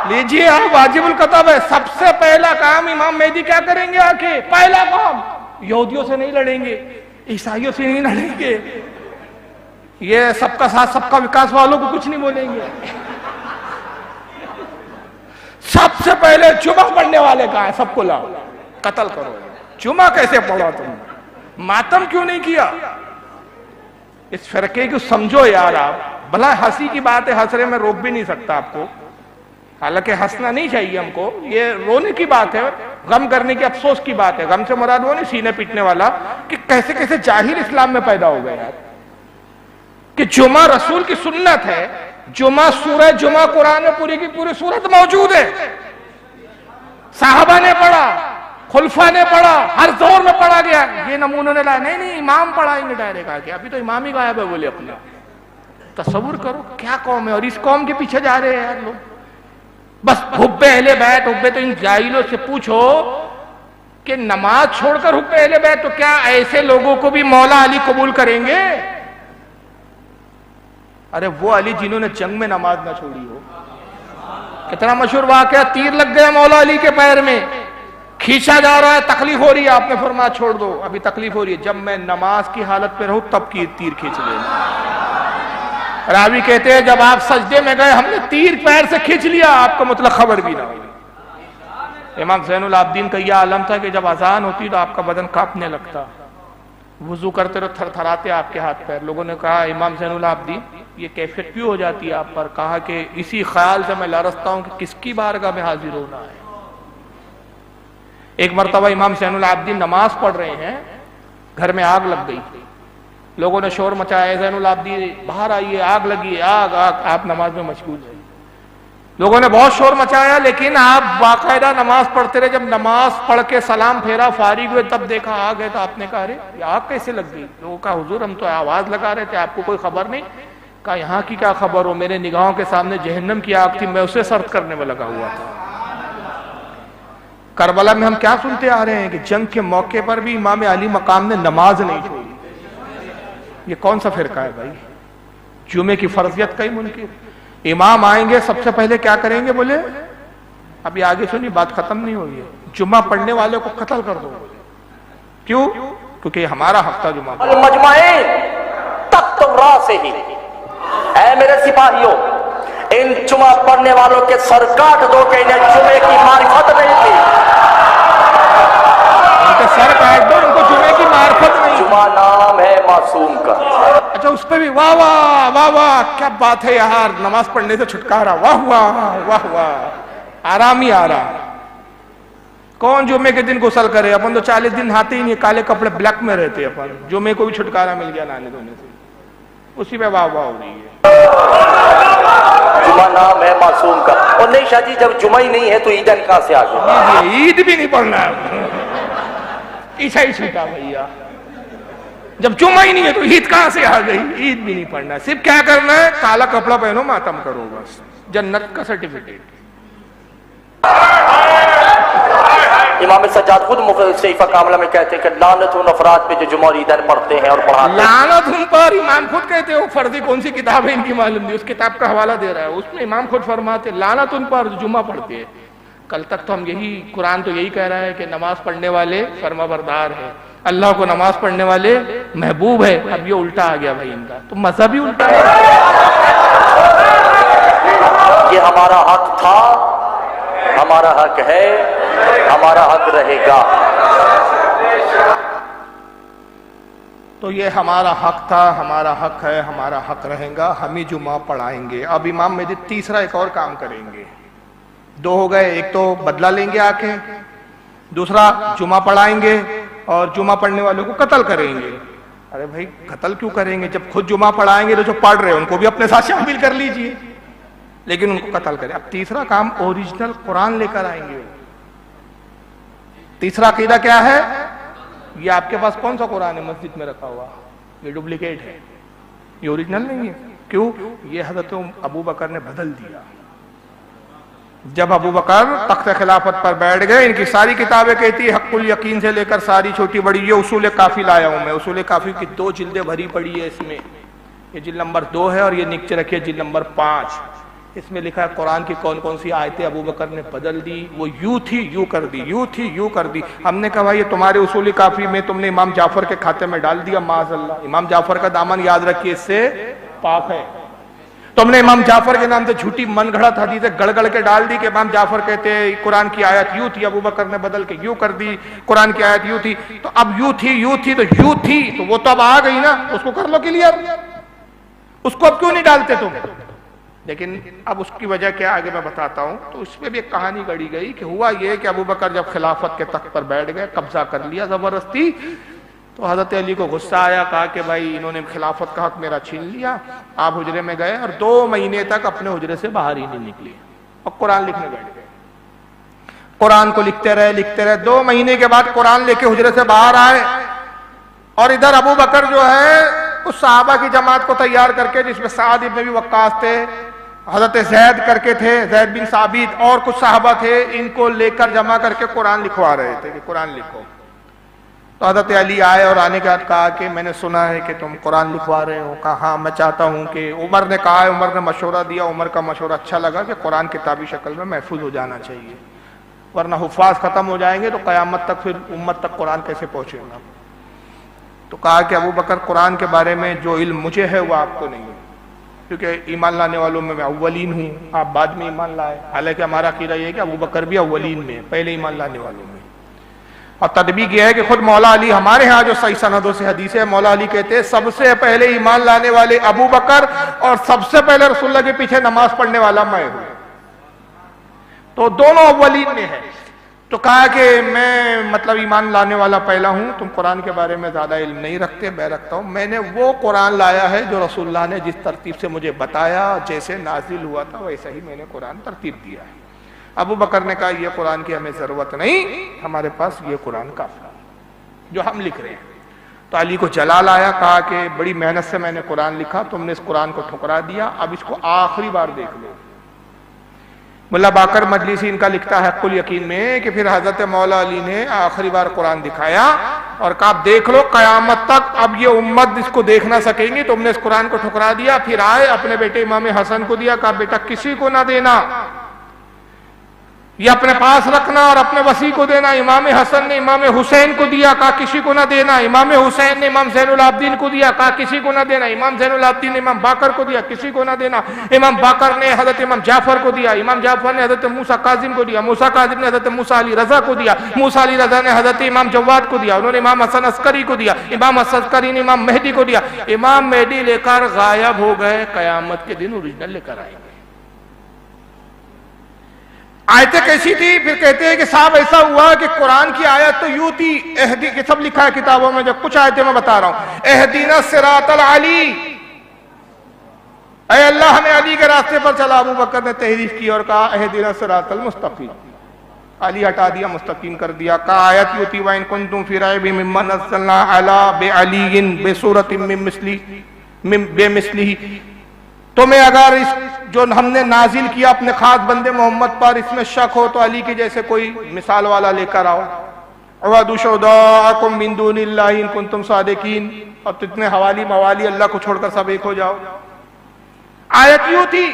[SPEAKER 1] لیجئے آپ, واجب القطب ہے. سب سے پہلا کام امام مہدی کیا کریں گے؟ آ کے پہلا کام یہودیوں سے نہیں لڑیں گے, عیسائیوں سے نہیں لڑیں گے, یہ سب کا ساتھ سب کا وکاس والوں کو کچھ نہیں بولیں گے. سب سے پہلے جمعہ پڑھنے والے کا ہے, سب کو لاؤ, قتل کرو. جمعہ کیسے پڑھا تم؟ ماتم کیوں نہیں کیا؟ اس فرقے کو سمجھو یار آپ. بھلا ہنسی کی بات ہے, ہنسرے میں روک بھی نہیں سکتا آپ کو, حالانکہ ہنسنا نہیں چاہیے ہم کو, یہ رونے کی بات ہے, غم کرنے کی, افسوس کی بات ہے. غم سے مراد وہ نہیں سینے پیٹنے والا کہ کیسے کیسے جاہل اسلام میں پیدا ہو گئے یار, کہ جمعہ رسول کی سنت ہے. جمعہ سورہ جمعہ قرآن میں پوری کی پوری سورت موجود ہے, صحابہ نے پڑھا, خلفاء نے پڑھا, ہر دور میں پڑھا گیا. یہ نمونوں نے لایا نہیں, امام پڑھائیں گے ڈائریکٹ آ کے. ابھی تو امام ہی غائب ہے بولے اپنا. تصور کرو کیا قوم ہے, اور اس قوم کے پیچھے جا رہے ہیں یار لوگ. بس حب اہل بیت, حب تو ان جاہلوں سے پوچھو کہ نماز چھوڑ کر حب اہل بیت, تو کیا ایسے لوگوں کو بھی مولا علی قبول کریں گے؟ ارے وہ علی جنہوں نے جنگ میں نماز نہ چھوڑی ہو. کتنا مشہور واقعہ, تیر لگ گیا مولا علی کے پیر میں, کھینچا جا رہا ہے, تکلیف ہو رہی ہے, آپ نے فرمایا چھوڑ دو, ابھی تکلیف ہو رہی ہے, جب میں نماز کی حالت پہ رہوں تب کی تیر کھینچ لیں. راوی کہتے ہیں جب آپ سجدے میں گئے ہم نے تیر پیر سے کھینچ لیا, آپ کو مطلب خبر بھی نہ ہوئی. امام زین العابدین کا یہ عالم تھا کہ جب اذان ہوتی تو آپ کا بدن کانپنے لگتا, وضو کرتے رہو تھر تھراتے آپ کے ہاتھ پیر. لوگوں نے کہا امام زین العابدین یہ کیفیت کیوں ہو جاتی ہے آپ پر؟ کہا کہ اسی خیال سے میں لرزتا ہوں کہ کس کی بارگاہ میں حاضر ہونا ہے. ایک مرتبہ امام زین العابدین نماز پڑھ رہے ہیں, گھر میں آگ لگ گئی. لوگوں نے شور مچایا, زین العابدین باہر آئیے, آگ لگی, آگ آگ. آپ نماز میں مشغول ہیں. لوگوں نے بہت شور مچایا, لیکن آپ باقاعدہ نماز پڑھتے رہے. جب نماز پڑھ کے سلام پھیرا, فارغ ہوئے, تب دیکھا آگ ہے. تو آپ نے کہا ارے یہ آگ کیسے لگ گئی؟ لوگوں کا حضور ہم تو آواز لگا رہے تھے, آپ کو کوئی خبر نہیں؟ کہا یہاں کی کیا خبر ہو, میرے نگاہوں کے سامنے جہنم کی آگ تھی, میں اسے سرد کرنے میں لگا ہوا تھا. کربلا میں ہم کیا سنتے آ رہے ہیں کہ جنگ کے موقع پر بھی امام علی مقام نے نماز نہیں چھوڑی. یہ کون سا فرقہ ہے بھائی؟ جمعے کی فرضیت کا ہی منکر. امام آئیں گے سب سے پہلے کیا کریں گے؟ بولے ابھی آگے سنی, بات ختم نہیں ہوئی ہے. جمعہ پڑھنے والے کو قتل کر دو. کیوں؟ کیونکہ یہ ہمارا حق تھا جمعہ.
[SPEAKER 3] المجمعین تخت راس ہی, اے میرے سپاہیوں, ان جمعہ پڑھنے والوں کے سر کاٹ دو کہ انہیں جمعے کی معرفت نہیں تھی.
[SPEAKER 1] ان کے سر کاٹ دو, ان کو جمعے کی معرفت نہیں.
[SPEAKER 3] جمعہ نام ہے معصوم کا.
[SPEAKER 1] اچھا اس پہ بھی واہ واہ واہ واہ, کیا بات ہے یار, نماز پڑھنے سے چھٹکارا, واہ واہ واہ واہ, آرام ہی آرام. کون جمعے کے دن غسل کرے؟ اپن تو 40 دن نہاتے ہی نہیں, کالے کپڑے بلیک میں رہتے. اپن جمعے کو بھی چھٹکارا مل گیا نہانے دھونے سے, اسی پہ واہ واہ ہو رہی ہے.
[SPEAKER 3] جمعہ نام ہے معصوم کا. اور نہیں شاہ جی, جب جمعہ ہی نہیں ہے تو عیدن کہاں سے آ گئی؟
[SPEAKER 1] عید بھی نہیں پڑھنا ہے, عیسائی چھوٹا بھیا. جب جمعہ ہی نہیں ہے تو عید کہاں سے آ گئی؟ عید بھی نہیں پڑھنا, صرف کیا کرنا ہے, کالا کپڑا پہنو, ماتم کرو, بس جنت کا سرٹیفکیٹ.
[SPEAKER 3] امام سجاد خود صحیفہ کاملہ میں کہتے ہیں کہ لعنت ان افراد پہ جو جمعہ اور عیدین پڑھتے ہیں اور پڑھاتے ہیں.
[SPEAKER 1] لعنت ان پر. امام خود کہتے ہیں, وہ فرضی کون سی کتاب ہے ان کی معلوم نہیں, اس کتاب کا حوالہ دے رہا ہے, اس میں امام خود فرماتے ہیں لعنت ان پر جو جمعہ پڑھتے ہیں. کل تک تو ہم یہی, قرآن تو یہی کہہ رہا ہے کہ نماز پڑھنے والے فرما بردار ہیں, اللہ کو نماز پڑھنے والے محبوب ہے. اب یہ الٹا آ گیا بھائی ان کا, تو مذہب ہی الٹا ہے.
[SPEAKER 3] یہ ہمارا حق تھا, ہمارا حق ہے, ہمارا حق رہے گا.
[SPEAKER 1] تو یہ ہمارا حق تھا, ہمارا حق ہے, ہمارا حق رہے گا, ہم ہی جمعہ پڑھائیں گے. اب امام مہدی تیسرا ایک اور کام کریں گے. 2 ہو گئے, ایک تو بدلہ لیں گے آ کے, دوسرا جمعہ پڑھائیں گے اور جمعہ پڑھنے والوں کو قتل کریں گے. ارے بھائی قتل کیوں کریں گے؟ جب خود جمعہ پڑھائیں گے تو جو پڑھ رہے ہیں ان کو بھی اپنے ساتھ شامل کر لیجئے، لیکن ان کو قتل کریں۔ اب تیسرا کام اوریجنل قرآن لے کر آئیں گے۔ تیسرا عقیدہ کیا ہے؟ یہ آپ کے پاس کون سا قرآن ہے مسجد میں رکھا ہوا؟ یہ ڈپلیکیٹ ہے، یہ اوریجنل نہیں ہے۔ کیوں؟ یہ حضرت ابو بکر نے بدل دیا۔ جب ابو بکر تخت خلافت پر بیٹھ گئے، ان کی ساری کتابیں کہتی ہے حق الیقین سے لے کر ساری چھوٹی بڑی، یہ اصول کافی لایا ہوں میں، اصول کافی کی 2 جلدیں بھری پڑی ہے اس میں، یہ جلد نمبر 2 ہے اور یہ نیچے رکھی ہے جلد نمبر 5۔ اس میں لکھا ہے قرآن کی کون کون سی آیتیں ابو بکر نے بدل دی، وہ یوں تھی یوں کر دی، یوں تھی یوں کر دی۔ ہم نے کہا بھائی یہ تمہارے اصول کافی میں تم نے امام جعفر کے کھاتے میں ڈال دیا، معاذ اللہ۔ امام جعفر کا دامن یاد رکھیے اس سے پاک ہے۔ تم نے امام جعفر کے نام سے جھوٹی من گھڑت حدیثیں گڑ گڑ کے ڈال دی کہ امام جعفر کہتے ہیں قرآن کی آیت یوں تھی، ابو بکر نے بدل کے یوں کر دی، قرآن کی آیت یوں تھی۔ تو اب یوں تھی یوں تھی تو یوں تھی تو وہ تو اب آ گئی نا، اس کو کر لو کلیئر، اس کو اب کیوں نہیں ڈالتے تم؟ لیکن اب اس کی وجہ کیا آگے میں بتاتا ہوں۔ تو اس میں بھی ایک کہانی گڑی گئی کہ ہوا یہ کہ ابو بکر جب خلافت کے تخت پر بیٹھ گئے، قبضہ کر لیا زبردستی، تو حضرت علی کو غصہ آیا، کہا کہ بھائی انہوں نے خلافت کا حق میرا چھین لیا۔ آپ حجرے میں گئے اور 2 مہینے تک اپنے حجرے سے باہر ہی نہیں نکلے اور قرآن لکھنے بیٹھ گئے۔ قرآن کو لکھتے رہے 2 مہینے کے بعد قرآن لے کے حجرے سے باہر آئے، اور ادھر ابو بکر جو ہے اس صحابہ کی جماعت کو تیار کر کے، جس میں سعد ابن ابی وقاص تھے، حضرت زید کر کے تھے، زید بن ثابت، اور کچھ صحابہ تھے، ان کو لے کر جمع کر کے قرآن لکھوا رہے تھے کہ قرآن لکھو۔ تو حضرت علی آئے اور آنے کے بعد کہا کہ میں نے سنا ہے کہ تم قرآن لکھوا رہے ہو۔ کہا ہاں میں چاہتا ہوں کہ عمر نے کہا ہے، عمر نے مشورہ دیا، عمر کا مشورہ اچھا لگا کہ قرآن کتابی شکل میں محفوظ ہو جانا چاہیے، ورنہ حفاظ ختم ہو جائیں گے تو قیامت تک پھر امت تک قرآن کیسے پہنچے گا۔ تو کہا کہ ابو بکر قرآن کے بارے میں جو علم مجھے ہے وہ آپ کو نہیں ہے، کیونکہ ایمان لانے والوں میں اولین ہوں، آپ بعد میں ایمان لائے۔ حالانکہ ہمارا عقیدہ یہ ہے کہ ابو بکر بھی اولین میں، پہلے ایمان لانے والوں میں۔ اور تدبیق یہ ہے کہ خود مولا علی، ہمارے ہاں جو صحیح سندوں سے حدیث ہے، مولا علی کہتے ہیں سب سے پہلے ایمان لانے والے ابو بکر، اور سب سے پہلے رسول اللہ کے پیچھے نماز پڑھنے والا میں ہوں، تو دونوں اولین میں ہے۔ تو کہا کہ میں مطلب ایمان لانے والا پہلا ہوں، تم قرآن کے بارے میں زیادہ علم نہیں رکھتے، میں رکھتا ہوں، میں نے وہ قرآن لایا ہے جو رسول اللہ نے جس ترتیب سے مجھے بتایا، جیسے نازل ہوا تھا ویسا ہی میں نے قرآن ترتیب دیا ہے۔ ابو بکر نے کہا یہ قرآن کی ہمیں ضرورت نہیں، ہمارے پاس یہ قرآن کافی ہے جو ہم لکھ رہے ہیں۔ تو علی کو جلال آیا، کہا کہ بڑی محنت سے میں نے قرآن لکھا، تم نے اس قرآن کو ٹھکرا دیا، اب اس کو آخری بار دیکھ لو۔ ملا باقر مجلسی ان کا لکھتا ہے حق الیقین میں کہ پھر حضرت مولا علی نے آخری بار قرآن دکھایا اور کہا دیکھ لو قیامت تک اب یہ امت اس کو دیکھ نہ سکیں گی، تم نے اس قرآن کو ٹھکرا دیا۔ پھر آئے اپنے بیٹے امام حسن کو دیا، کہا بیٹا کسی کو نہ دینا، یہ اپنے پاس رکھنا اور اپنے وصی کو دینا۔ امام حسن نے امام حسین کو دیا، کہا کسی کو نہ دینا۔ امام حسین نے امام زین العابدین کو دیا، کہا کسی کو نہ دینا۔ امام زین العابدین نے امام باقر کو دیا، کسی کو نہ دینا۔ امام باقر نے حضرت امام جعفر کو دیا، امام جعفر نے حضرت موسیٰ کاظم کو دیا، موسیٰ کاظم نے حضرت موسیٰ علی رضا کو دیا، موسیٰ علی رضا نے حضرت امام جواد کو دیا، انہوں نے امام حسن عسکری کو دیا، امام حسن عسکری نے امام مہدی کو دیا۔ امام مہدی لے کر غائب ہو گئے، قیامت کے دن اوریجنل لے کر آئیں گے۔ آیتیں کیسی تھی؟ پھر کہتے ہیں کہ صاحب ایسا ہوا کہ قرآن کی آیت تو یوں تھی، کہ سب لکھا ہے کتابوں میں، جو کچھ آیتیں میں بتا رہا ہوں، اہدینا الصراط العلی، اے اللہ ہمیں علی کے راستے پر چلا۔ ابو بکر نے تحریف کی اور کہا اہدینا الصراط المستقیم، علی ہٹا دیا، مستقیم کر دیا۔ کہا آیت یوں تھی وَإِن كُنتُمْ فِي رَيْبٍ مِّمَّا نَزَّلْنَا عَلَىٰ بِعَلِيٍّ بِسُورَةٍ بِمِثْلِهِ، تمہیں اگر اس جو ہم نے نازل کیا اپنے خاص بندے محمد پر اس میں شک ہو تو علی کے جیسے کوئی مثال والا لے کر آؤ۔ وَأَدُوا شُهَدَاءَكُم مِّن دُونِ اللَّهِ إِن كُنتُمْ صَادِقِينَ، اور تتنے حوالی موالی اللہ کو چھوڑ کر سب ایک ہو جاؤ۔ آیت یوں تھی،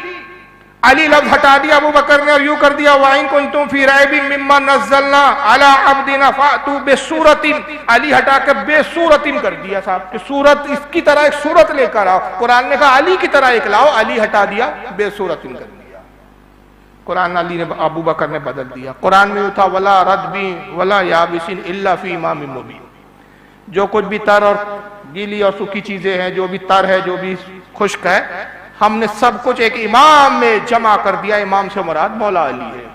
[SPEAKER 1] علی لفظ ہٹا دیا ابو بکر نے اور یوں کر دیا وَإِن كُنتُمْ فِي رَيْبٍ مِّمَّا نَزَّلْنَا عَلَىٰ عَبْدِنَا فَأْتُوا بِسُورَةٍ، علی ہٹا کے بے صورتٍ کر دیا صاحب کہ صورت اس کی طرح ایک صورت لے کر آؤ۔ قرآن نے کہا علی کی طرح ایک لاؤ، علی ہٹا دیا، بے صورتٍ کر دیا۔ قرآن علی نے ابو بکر نے بدل دیا۔ قرآن میں تھا وَلَا رَدْبٍ وَلَا يَابِسٍ إِلَّا فِي إِمَامٍ مُّبِينٍ، جو کچھ بھی تر اور گیلی اور سوکھی چیزیں ہیں، جو بھی تر ہے جو بھی خشک ہے، ہم نے سب کچھ ایک امام میں جمع کر دیا۔ امام سے مراد مولا علی ہے۔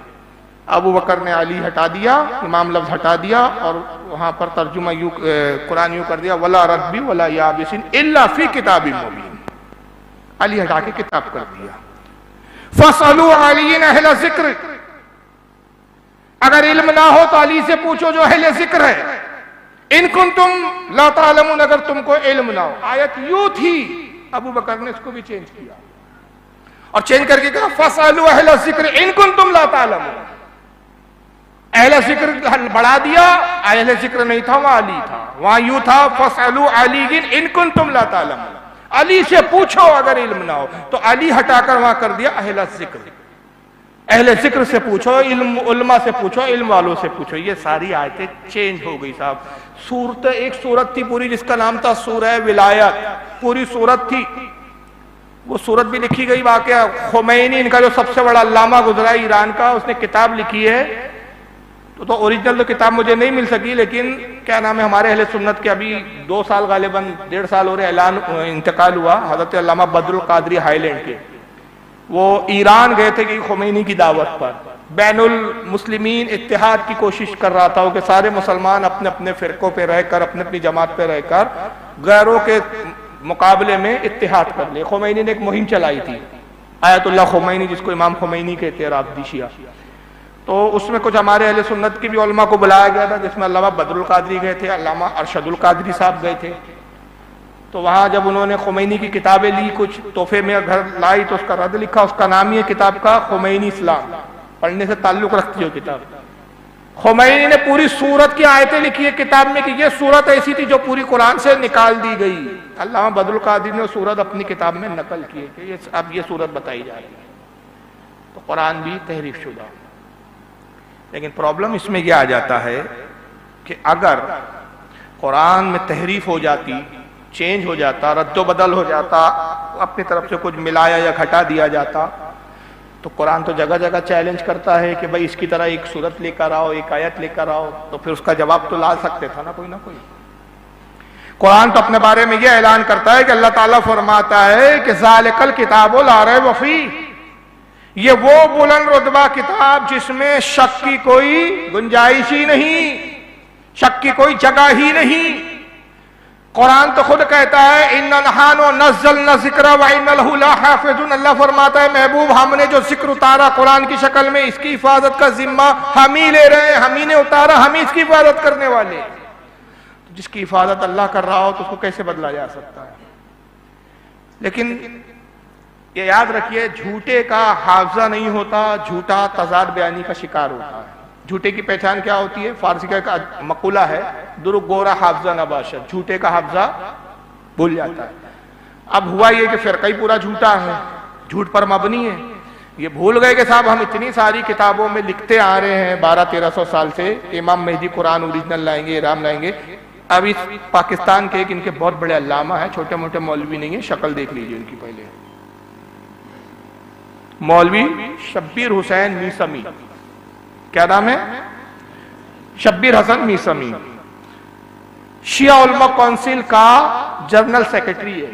[SPEAKER 1] ابو بکر نے علی ہٹا دیا، امام لفظ ہٹا دیا، اور وہاں پر ترجمہ قرآن یوں کر دیا ولا ربی ولا یابسین الا فی کتاب مبین، علی ہٹا کے کتاب کر دیا۔ فاسألوا علی اہل ذکر، اگر علم نہ ہو تو علی سے پوچھو جو اہل ذکر ہے، ان کنتم لا تعلمون، اگر تم کو علم نہ ہو۔ آیت یوں تھی، ابو بکر نے اس کو بھی چینج کیا اور چینج کر کے کہا فاسألوا اہل ذکر ان کنتم لا تعلمون، اہل ذکر بڑھا دیا، اہل ذکر نہیں تھا، وہاں علی تھا، وہاں یوں تھا فاسألوا علی ان کنتم لا تعلمون، علی سے پوچھو اگر علم نہ ہو، تو علی ہٹا کر وہاں کر دیا اہل ذکر، اہل ذکر سے پوچھو، علم علماء سے پوچھو، علم والوں سے پوچھو۔ یہ ساری آیتیں چینج ہو گئی صاحب۔ سورت، ایک سورت تھی پوری جس کا نام تھا سورہ ولایت، پوری سورت تھی، وہ سورت بھی لکھی گئی۔ واقعہ خمینی، ان کا جو سب سے بڑا علامہ گزرا ہے ایران کا، اس نے کتاب لکھی ہے، تو اوریجنل تو کتاب مجھے نہیں مل سکی، لیکن کیا نام ہے ہمارے اہل سنت کے ابھی 2 سال غالباً 1.5 سال ہو رہے اعلان انتقال ہوا حضرت علامہ بدر القادری ہائی لینڈ کے، وہ ایران گئے تھے کہ خمینی کی دعوت پر، بین المسلمین اتحاد کی کوشش کر رہا تھا کہ سارے مسلمان اپنے اپنے فرقوں پہ رہ کر، اپنے اپنی جماعت پہ رہ کر غیروں کے مقابلے میں اتحاد کر لے۔ خمینی نے ایک مہم چلائی تھی، آیت اللہ خمینی، جس کو امام خمینی کہتے ہیں رافضی شیعہ، تو اس میں کچھ ہمارے اہل سنت کی بھی علماء کو بلایا گیا تھا، جس میں علامہ بدر القادری گئے تھے، علامہ ارشد القادری صاحب گئے تھے۔ تو وہاں جب انہوں نے خمینی کی کتابیں لی، کچھ تحفے میں گھر لائی، تو اس کا رد لکھا، اس کا نام ہی ہے کتاب کا خمینی اسلام، پڑھنے سے تعلق رکھتی ہو کتاب۔ خمینی نے پوری سورت کی آیتیں لکھی ہے کتاب میں کہ یہ سورت ایسی تھی جو پوری قرآن سے نکال دی گئی۔ علامہ بدر القادری نے سورت اپنی کتاب میں نقل کی ہے کہ اب یہ سورت بتائی جا رہی ہے، تو قرآن بھی تحریف شدہ۔ لیکن پرابلم اس میں یہ آ جاتا ہے کہ اگر قرآن میں تحریف ہو جاتی، چینج ہو جاتا، رد و بدل ہو جاتا، اپنی طرف سے کچھ ملایا یا گھٹا دیا جاتا، تو قرآن تو جگہ جگہ چیلنج کرتا ہے کہ بھائی اس کی طرح ایک سورت لے کر آؤ، ایک آیت لے کر آؤ، تو پھر اس کا جواب تو لا سکتے تھا نا کوئی نہ کوئی۔ قرآن تو اپنے بارے میں یہ اعلان کرتا ہے کہ اللہ تعالیٰ فرماتا ہے کہ ذالک الکتاب لا ریب فیہ، یہ وہ بلند رتبہ کتاب جس میں شک کی کوئی گنجائش ہی نہیں، شک کی کوئی جگہ ہی نہیں۔ قرآن تو خود کہتا ہے اِنَّا نَحْنُ نَزَّلْنَا الذِّکْرَ وَإِنَّا لَهُ لَحَافِظُونَ، اللہ فرماتا ہے محبوب ہم نے جو ذکر اتارا قرآن کی شکل میں، اس کی حفاظت کا ذمہ ہم ہی لے رہے ہیں، ہم ہی نے اتارا، ہم ہی اس کی حفاظت کرنے والے۔ جس کی حفاظت اللہ کر رہا ہو تو اس کو کیسے بدلا جا سکتا ہے؟ لیکن یہ یاد رکھیے، جھوٹے کا حافظہ نہیں ہوتا، جھوٹا تضاد بیانی کا شکار ہوتا ہے۔ جھوٹے کی پہچان کیا ہوتی ہے؟ فارسی کا ایک مقولہ ہے درگ گورا حافظہ نباشد، جھوٹے کا حافظہ بھول جاتا ہے۔ اب ہوا یہ کہ فرقہ ہی پورا جھوٹا ہے، جھوٹ پر مبنی ہے۔ یہ بھول گئے کہ صاحب ہم اتنی ساری کتابوں میں لکھتے آ رہے ہیں 1200-1300 سال سے کہ امام مہدی قرآن اوریجنل لائیں گے، ارام لائیں گے۔ اب اس پاکستان کے ایک ان کے بہت بڑے علامہ ہیں، چھوٹے موٹے مولوی نہیں ہیں، شکل دیکھ لیجئے ان کی پہلے، مولوی شبیر حسین میثمی، کیا نام ہے؟ شبیر حسن میثمی، شیعہ علماء کونسل کا جنرل سیکرٹری ہے۔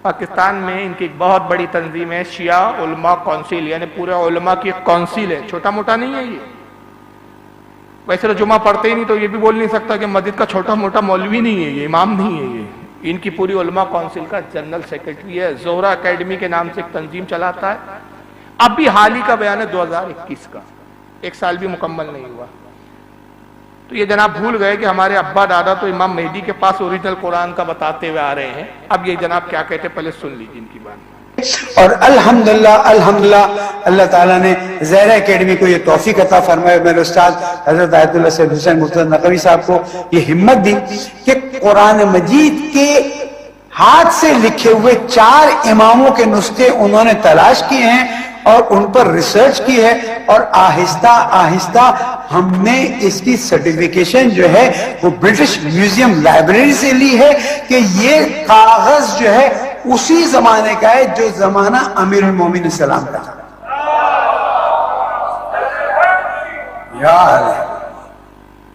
[SPEAKER 1] پاکستان میں ان کی ایک بہت بڑی تنظیم ہے شیعہ علماء کونسل، یعنی پورے علماء کی ایک کونسل ہے، چھوٹا موٹا نہیں ہے یہ۔ ویسے تو جمعہ پڑھتے ہی نہیں تو یہ بھی بول نہیں سکتا کہ مسجد کا چھوٹا موٹا مولوی نہیں ہے یہ، امام نہیں ہے یہ۔ ان کی پوری علماء کونسل کا جنرل سیکرٹری ہے، زہرہ اکیڈمی کے نام سے ایک تنظیم چلاتا ہے۔ اب بھی حال ہی کا بیان ہے 2021 کا، 1 سال بھی مکمل نہیں ہوا۔ تو یہ جناب بھول گئے کہ ہمارے ابا دادا تو امام مہدی کے پاس اوریجنل قرآن کا بتاتے ہوئے آ رہے ہیں۔ اب یہ جناب کیا کہتے ہیں پہلے سن لیجیے ان کی بات۔
[SPEAKER 4] اور الحمدللہ اللہ تعالیٰ نے زہرہ اکیڈمی کو یہ توفیق عطا فرمائے، میرے استاد حضرت آیت اللہ سید حسین مرتضی نقوی صاحب کو یہ ہمت دی کہ قرآن مجید کے ہاتھ سے لکھے ہوئے 4 اماموں کے نسخے انہوں نے تلاش کیے ہیں اور ان پر ریسرچ کی ہے، اور آہستہ آہستہ ہم نے اس کی سرٹیفیکیشن جو ہے وہ برٹش میوزیم لائبریری سے لی ہے کہ یہ کاغذ جو ہے اسی زمانے کا ہے جو زمانہ امیر المومنین السلام کا تھا۔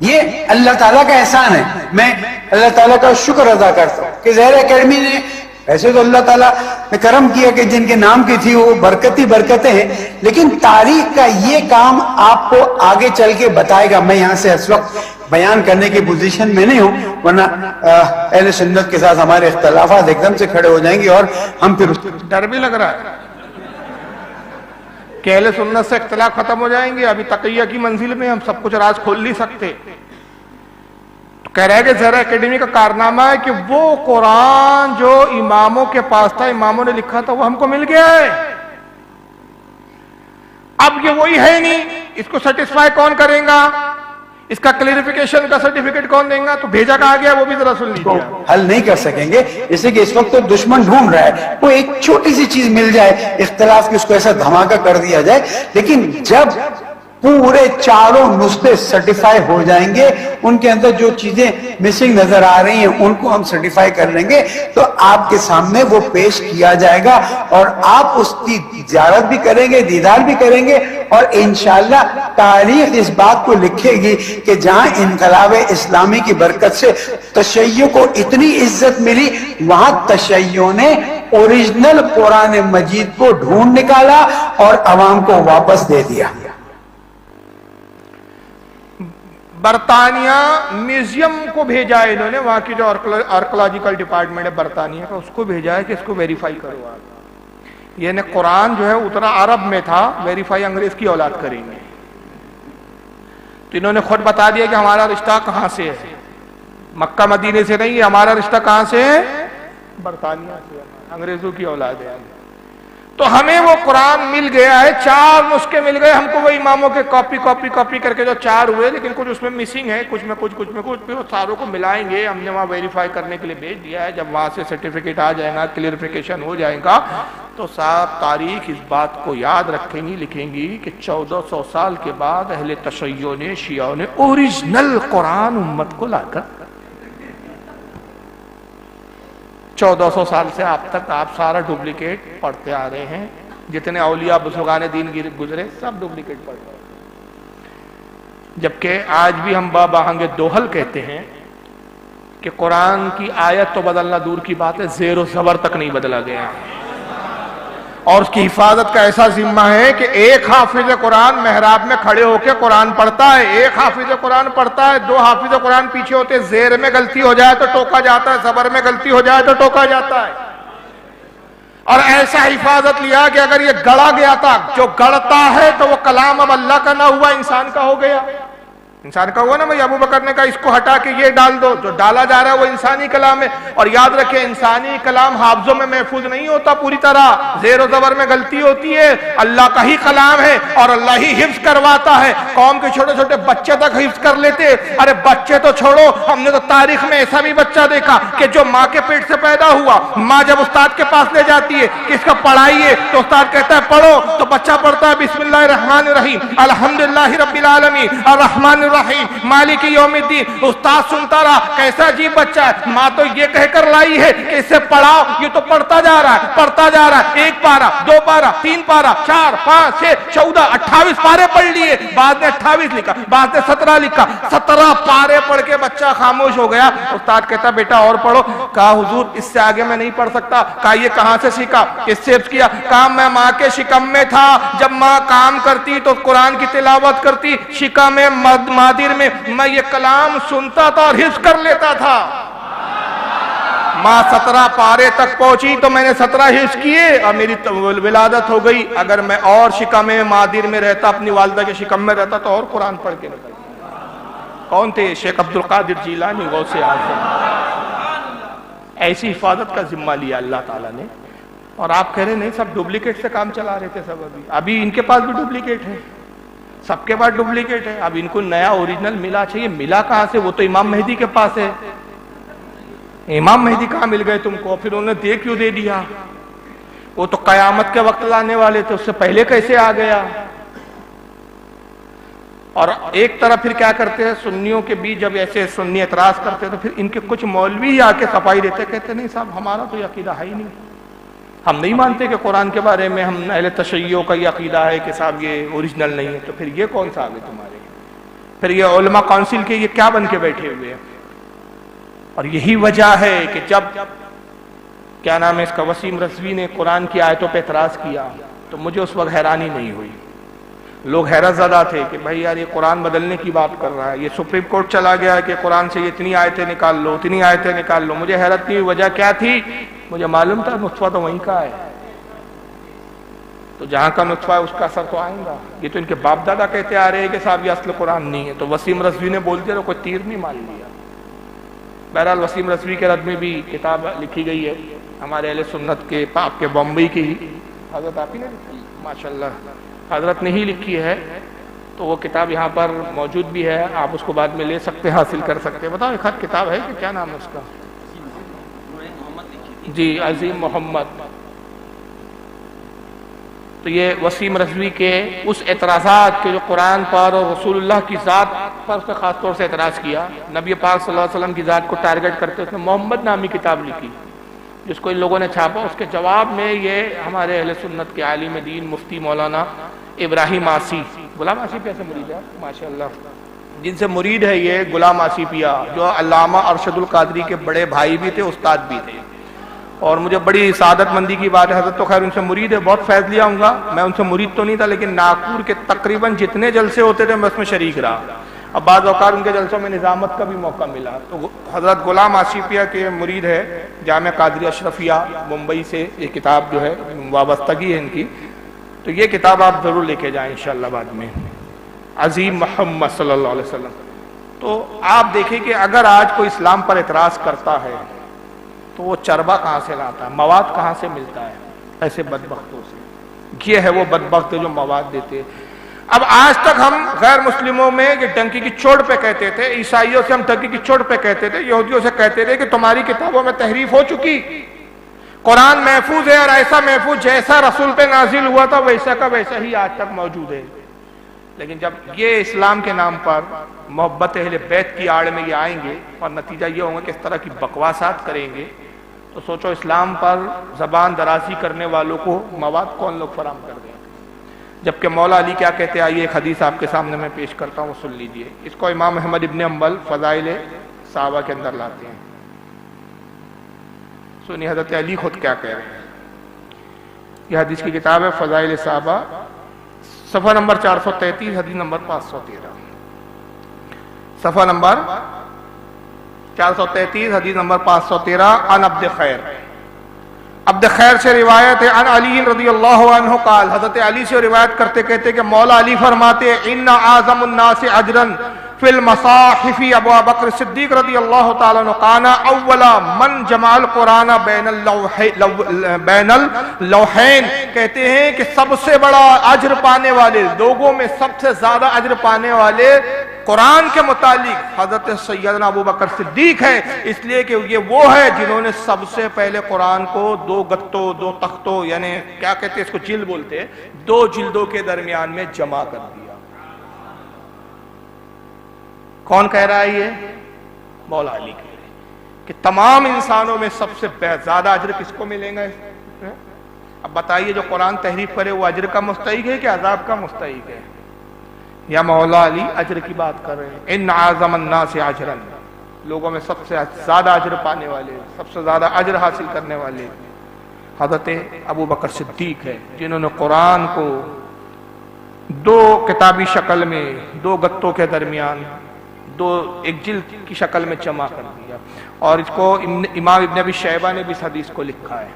[SPEAKER 4] یہ اللہ تعالیٰ کا احسان ہے، میں اللہ تعالیٰ کا شکر ادا کرتا ہوں کہ زہرہ اکیڈمی نے ویسے تو اللہ تعالیٰ نے کرم کیا کہ جن کے نام کی تھی وہ برکتی برکتیں ہیں، لیکن تاریخ کا یہ کام آپ کو آگے چل کے بتائے گا. میں یہاں سے اس وقت بیان کرنے کی پوزیشن میں نہیں ہوں، ورنہ اہل سنت کے ساتھ ہمارے اختلافات ایک دم سے کھڑے ہو جائیں گے اور ہم پھر
[SPEAKER 1] ڈر بھی لگ رہا ہے کہ اہل سنت سے اختلاف ختم ہو جائیں گے. ابھی تقیہ کی منزل میں ہم سب کچھ راز کھول نہیں سکتے. تو کہہ رہے ہیں کہ زہرا اکیڈمی کا کارنامہ ہے کہ وہ قرآن جو اماموں کے پاس تھا، اماموں نے لکھا تھا، وہ ہم کو مل گیا ہے. اب یہ وہی ہے نہیں، اس کو سیٹسفائی کون کرے گا؟ اس کا کلیریفیکیشن کا سرٹیفکیٹ کون دیں گا؟ تو بھیجا کہا گیا وہ بھی ذرا سن لیجیے.
[SPEAKER 4] حل نہیں کر سکیں گے، اس لیے کہ اس وقت تو دشمن ڈھونڈ رہا ہے وہ ایک چھوٹی سی چیز مل جائے اختلاف کی، اس کو ایسا دھماکہ کر دیا جائے. لیکن جب پورے چاروں نسخے سرٹیفائی ہو جائیں گے، ان کے اندر جو چیزیں مسنگ نظر آ رہی ہیں ان کو ہم سرٹیفائی کر لیں گے، تو آپ کے سامنے وہ پیش کیا جائے گا اور آپ اس کی زیارت بھی کریں گے، دیدار بھی کریں گے. اور انشاءاللہ تاریخ اس بات کو لکھے گی کہ جہاں انقلاب اسلامی کی برکت سے تشیع کو اتنی عزت ملی، وہاں تشیع نے اوریجنل قرآن مجید کو ڈھونڈ نکالا اور عوام کو واپس دے دیا.
[SPEAKER 1] برطانیہ میوزیم کو بھیجا ہے انہوں نے، وہاں کی جو آرکولوجیکل ڈپارٹمنٹ ہے برطانیہ کا، اس کو بھیجا ہے کہ اس کو ویریفائی کرو. یعنی قرآن جو ہے اتنا عرب میں تھا، ویریفائی انگریز کی اولاد کریں گے. تو انہوں نے خود بتا دیا کہ ہمارا رشتہ کہاں سے ہے، مکہ مدینے سے نہیں ہے، ہمارا رشتہ کہاں سے ہے؟ برطانیہ سے، انگریزوں کی اولاد ہے. تو ہمیں وہ قرآن مل گیا ہے، 4 نسخے مل گئے ہم کو، وہ اماموں کے کاپی کر کے جو 4 ہوئے، لیکن کچھ اس میں مسنگ ہے، کچھ میں کچھ پھر وہ ساروں کو ملائیں گے. ہم نے وہاں ویریفائی کرنے کے لیے بھیج دیا ہے. جب وہاں سے سرٹیفکیٹ آ جائے گا، کلیئرفیکیشن ہو جائے گا، تو صاحب تاریخ اس بات کو یاد رکھیں گی، لکھیں گی کہ 1400 سال کے بعد اہل تشیع نے، شیعوں نے اوریجنل قرآن امت کو لا کر 1400 سال سے آپ تک آپ سارا ڈپلیکیٹ پڑھتے آ رہے ہیں. جتنے اولیاء بزرگان دین گزرے سب ڈپلیکیٹ پڑھ رہے ہیں. جبکہ آج بھی ہم بآہنگ دوحل کہتے ہیں کہ قرآن کی آیت تو بدلنا دور کی بات ہے، زیر و زبر تک نہیں بدلا گیا. اور اس کی حفاظت کا ایسا ذمہ ہے کہ ایک حافظ قرآن محراب میں کھڑے ہو کے قرآن پڑھتا ہے، ایک حافظ قرآن پڑھتا ہے، 2 حافظ قرآن پیچھے ہوتے، زیر میں غلطی ہو جائے تو ٹوکا جاتا ہے، زبر میں غلطی ہو جائے تو ٹوکا جاتا ہے. اور ایسا حفاظت لیا کہ اگر یہ گڑا گیا تھا، جو گڑتا ہے تو وہ کلام اب اللہ کا نہ ہوا، انسان کا ہو گیا. انسان کا ہوا نا بھائی، ابو بکر نے کہا اس کو ہٹا کے یہ ڈال دو، جو ڈالا جا رہا ہے وہ انسانی کلام ہے. اور یاد رکھیں انسانی کلام حافظوں میں محفوظ نہیں ہوتا پوری طرح، زیر و زبر میں غلطی ہوتی ہے. اللہ کا ہی کلام ہے اور اللہ ہی حفظ کرواتا ہے. قوم کے چھوٹے چھوٹے بچے تک حفظ کر لیتے. ارے بچے تو چھوڑو، ہم نے تو تاریخ میں ایسا بھی بچہ دیکھا کہ جو ماں کے پیٹ سے پیدا ہوا، ماں جب استاد کے پاس لے جاتی ہے کہ اس کا پڑھائی ہے، تو استاد کہتا ہے پڑھو، تو بچہ پڑھتا ہے بسم اللہ الرحمن الرحیم الحمدللہ رب العالمین الرحمن الرحیم مالک یوم الدین. استاد سنتا رہا، کیسا عجیب بچہ ہے، ماں تو یہ کہہ کر لائی ہے کہ اسے پڑھاؤ، یہ تو پڑھتا جا رہا ہے، 1 پارہ 2 پارہ 3 پارہ 4 5 6 14 28 پارے پڑھ لیے. بعد نے 28 لکھا، بعد نے 17 لکھا، 17 پارے پڑھ کے بچہ خاموش ہو گیا. استاد کہتا بیٹا اور پڑھو. کہا حضور اس سے آگے میں نہیں پڑھ سکتا. کہا یہ کہاں سے سیکھا، کس سے حفظ کیا؟ کہا میں ماں کے شکم میں تھا، جب ماں کام کرتی تو قرآن کی تلاوت کرتی، شکم مادر میں میں یہ کلام سنتا تھا اور حفظ کر لیتا تھا. ماں 17 پارے تک پہنچی تو میں نے 17 حفظ کیے اور میری ولادت ہو گئی. اگر میں اور شکم مادر میں رہتا، اپنی والدہ کے شکم میں رہتا، تو اور قرآن پڑھ کے نکلتا. کون تھے؟ شیخ عبدالقادر جیلانی غوث اعظم. ایسی حفاظت کا ذمہ لیا اللہ تعالیٰ نے. اور آپ کہہ رہے نہیں سب ڈپلیکیٹ سے کام چلا رہے تھے. سب ابھی ان کے پاس بھی ڈپلیکیٹ ہے، سب کے پاس ڈپلیکیٹ ہے. اب ان کو نیا اوریجنل ملا چاہیے. ملا کہاں سے؟ وہ تو امام مہدی کے پاس ہے. امام مہدی کہاں مل گئے تم کو؟ پھر انہوں نے کیوں دے دیا؟ وہ تو قیامت کے وقت لانے والے تھے، اس سے پہلے کیسے آ گیا؟ اور ایک طرف پھر کیا کرتے ہیں سنیوں کے بیچ، جب ایسے سنی اعتراض کرتے تو پھر ان کے کچھ مولوی آ کے صفائی دیتے، کہتے نہیں صاحب ہمارا تو یہ عقیدہ ہے ہی نہیں، ہم نہیں مانتے کہ قرآن کے بارے میں ہم اہل تشیع کا یہ عقیدہ ہے کہ صاحب یہ اوریجنل نہیں ہے. تو پھر یہ کون سا آگے تمہارے؟ پھر یہ علماء کونسل کے یہ کیا بن کے بیٹھے ہوئے ہیں؟ اور یہی وجہ ہے کہ جب کیا نام ہے اس کا، وسیم رضوی نے قرآن کی آیتوں پہ اعتراض کیا، تو مجھے اس وقت حیرانی نہیں ہوئی. لوگ حیرت زدہ تھے کہ بھائی یار یہ قرآن بدلنے کی بات کر رہا ہے، یہ سپریم کورٹ چلا گیا کہ قرآن سے اتنی آیتیں نکال لو، اتنی آیتیں نکال لو. مجھے حیرت نہیں، وجہ کیا تھی؟ مجھے معلوم تھا نطفہ تو وہیں کا ہے، تو جہاں کا نطفہ ہے اس کا اثر تو آئے گا. یہ تو ان کے باپ دادا کہتے آ رہے ہیں کہ صاحب یہ اصل قرآن نہیں ہے، تو وسیم رضوی نے بول دیا تو کوئی تیر نہیں مان لیا. بہرحال وسیم رضوی کے رد میں بھی کتاب لکھی گئی ہے ہمارے اہل سنت کے، آپ کے بمبئی کی ہی حضرت آپ ہی نے لکھی، ماشاءاللہ حضرت نے ہی لکھی ہے. تو وہ کتاب یہاں پر موجود بھی ہے، آپ اس کو بعد میں لے سکتے ہیں، حاصل کر سکتے ہیں. بتاؤ ایک خط کتاب ہے کہ کیا نام ہے اس کا؟ جی عظیم محمد. تو یہ وسیم رضوی کے اس اعتراضات کے جو قرآن پر اور رسول اللہ کی ذات پر اس نے خاص طور سے اعتراض کیا، نبی پاک صلی اللہ علیہ وسلم کی ذات کو ٹارگٹ کرتے اس نے محمد نامی کتاب لکھی، جس کو ان لوگوں نے چھاپا. اس کے جواب میں یہ ہمارے اہل سنت کے عالم دین مفتی مولانا ابراہیم آسی، غلام آصفیہ سے مرید ہے ماشاءاللہ، جن سے مرید ہے یہ غلام آصفیہ، جو علامہ ارشد القادری کے بڑے بھائی بھی تھے، استاد بھی تھے. اور مجھے بڑی سعادت مندی کی بات ہے، حضرت تو خیر ان سے مرید ہے، بہت فیض لیا ہوں گا. میں ان سے مرید تو نہیں تھا، لیکن ناگپور کے تقریباً جتنے جلسے ہوتے تھے میں اس میں شریک رہا. اب بعض اوقات ان کے جلسوں میں نظامت کا بھی موقع ملا. تو حضرت غلام آصفیہ کے مرید ہے، جامعہ قادری اشرفیہ ممبئی سے یہ کتاب جو ہے وابستگی ہے ان کی. تو یہ کتاب آپ ضرور لے کے جائیں انشاءاللہ بعد میں، عظیم محمد صلی اللہ علیہ وسلم. تو آپ دیکھیں کہ اگر آج کوئی اسلام پر اعتراض کرتا ہے تو وہ چربا کہاں سے لاتا ہے، مواد کہاں سے ملتا ہے؟ ایسے بدبختوں سے. یہ ہے وہ بدبخت جو مواد دیتے. اب آج تک ہم غیر مسلموں میں یہ ڈنکی کی چوٹ پہ کہتے تھے، عیسائیوں سے ہم ڈنکی کی چوٹ پہ کہتے تھے، یہودیوں سے کہتے تھے کہ تمہاری کتابوں میں تحریف ہو چکی، قرآن محفوظ ہے اور ایسا محفوظ جیسا رسول پہ نازل ہوا تھا ویسا کا ویسا ہی آج تک موجود ہے. لیکن جب یہ اسلام کے نام پر محبت اہل بیت کی آڑ میں یہ آئیں گے اور نتیجہ یہ ہوگا کہ اس طرح کی بکواسات کریں گے، تو سوچو اسلام پر زبان درازی کرنے والوں کو مواد کون لوگ فراہم کر دیں. جبکہ مولا علی کیا کہتے ہیں، آئیے ایک حدیث آپ کے سامنے میں پیش کرتا ہوں، وہ سن لیجئے. اس کو امام احمد ابن حنبل فضائل صحابہ کے اندر لاتے ہیں. سنی حضرت علی خود کیا کہہ رہے ہیں. یہ حدیث کی کتاب ہے فضائل صحابہ، صفحہ نمبر 433، حدیث نمبر 513. صفحہ نمبر 433، حدیث نمبر 513. عن عبد خیر، عبد خیر سے روایت ہے. عن علی رضی اللہ عنہ قال، حضرت علی سے روایت کرتے کہتے کہ مولا علی فرماتے ان اعظم الناس اجرا فی المصاحف ابو بکر صدیق رضی اللہ تعالی عنہ کان اول من جمع القرآن بین اللوحین. کہتے ہیں کہ سب سے بڑا اجر پانے والے لوگوں میں، سب سے زیادہ اجر پانے والے قرآن کے متعلق حضرت سیدنا ابو بکر صدیق ہے، اس لیے کہ یہ وہ ہے جنہوں نے سب سے پہلے قرآن کو دو گتوں، دو تختوں، یعنی کیا کہتے ہیں اس کو، جلد بولتے ہیں، دو جلدوں کے درمیان میں جمع کر دیا. کون کہہ رہا ہے یہ؟ مولا علی کہہ رہے ہیں کہ تمام انسانوں میں سب سے زیادہ اجر کس کو ملیں گا. اب بتائیے جو قرآن تحریف کرے وہ اجر کا مستحق ہے کہ عذاب کا مستحق ہے؟ یا مولا علی اجر کی بات کر رہے ہیں. ان اعظم الناس اجرا، لوگوں میں سب سے زیادہ اجر پانے والے، سب سے زیادہ اجر حاصل کرنے والے حضرت ابو بکر صدیق ہے، جنہوں نے قرآن کو دو کتابی شکل میں، دو گتوں کے درمیان، ایک جلد کی شکل میں جمع کر دیا. اور اس کو امام ابن ابی شیبہ نے بھی اس حدیث کو لکھا ہے.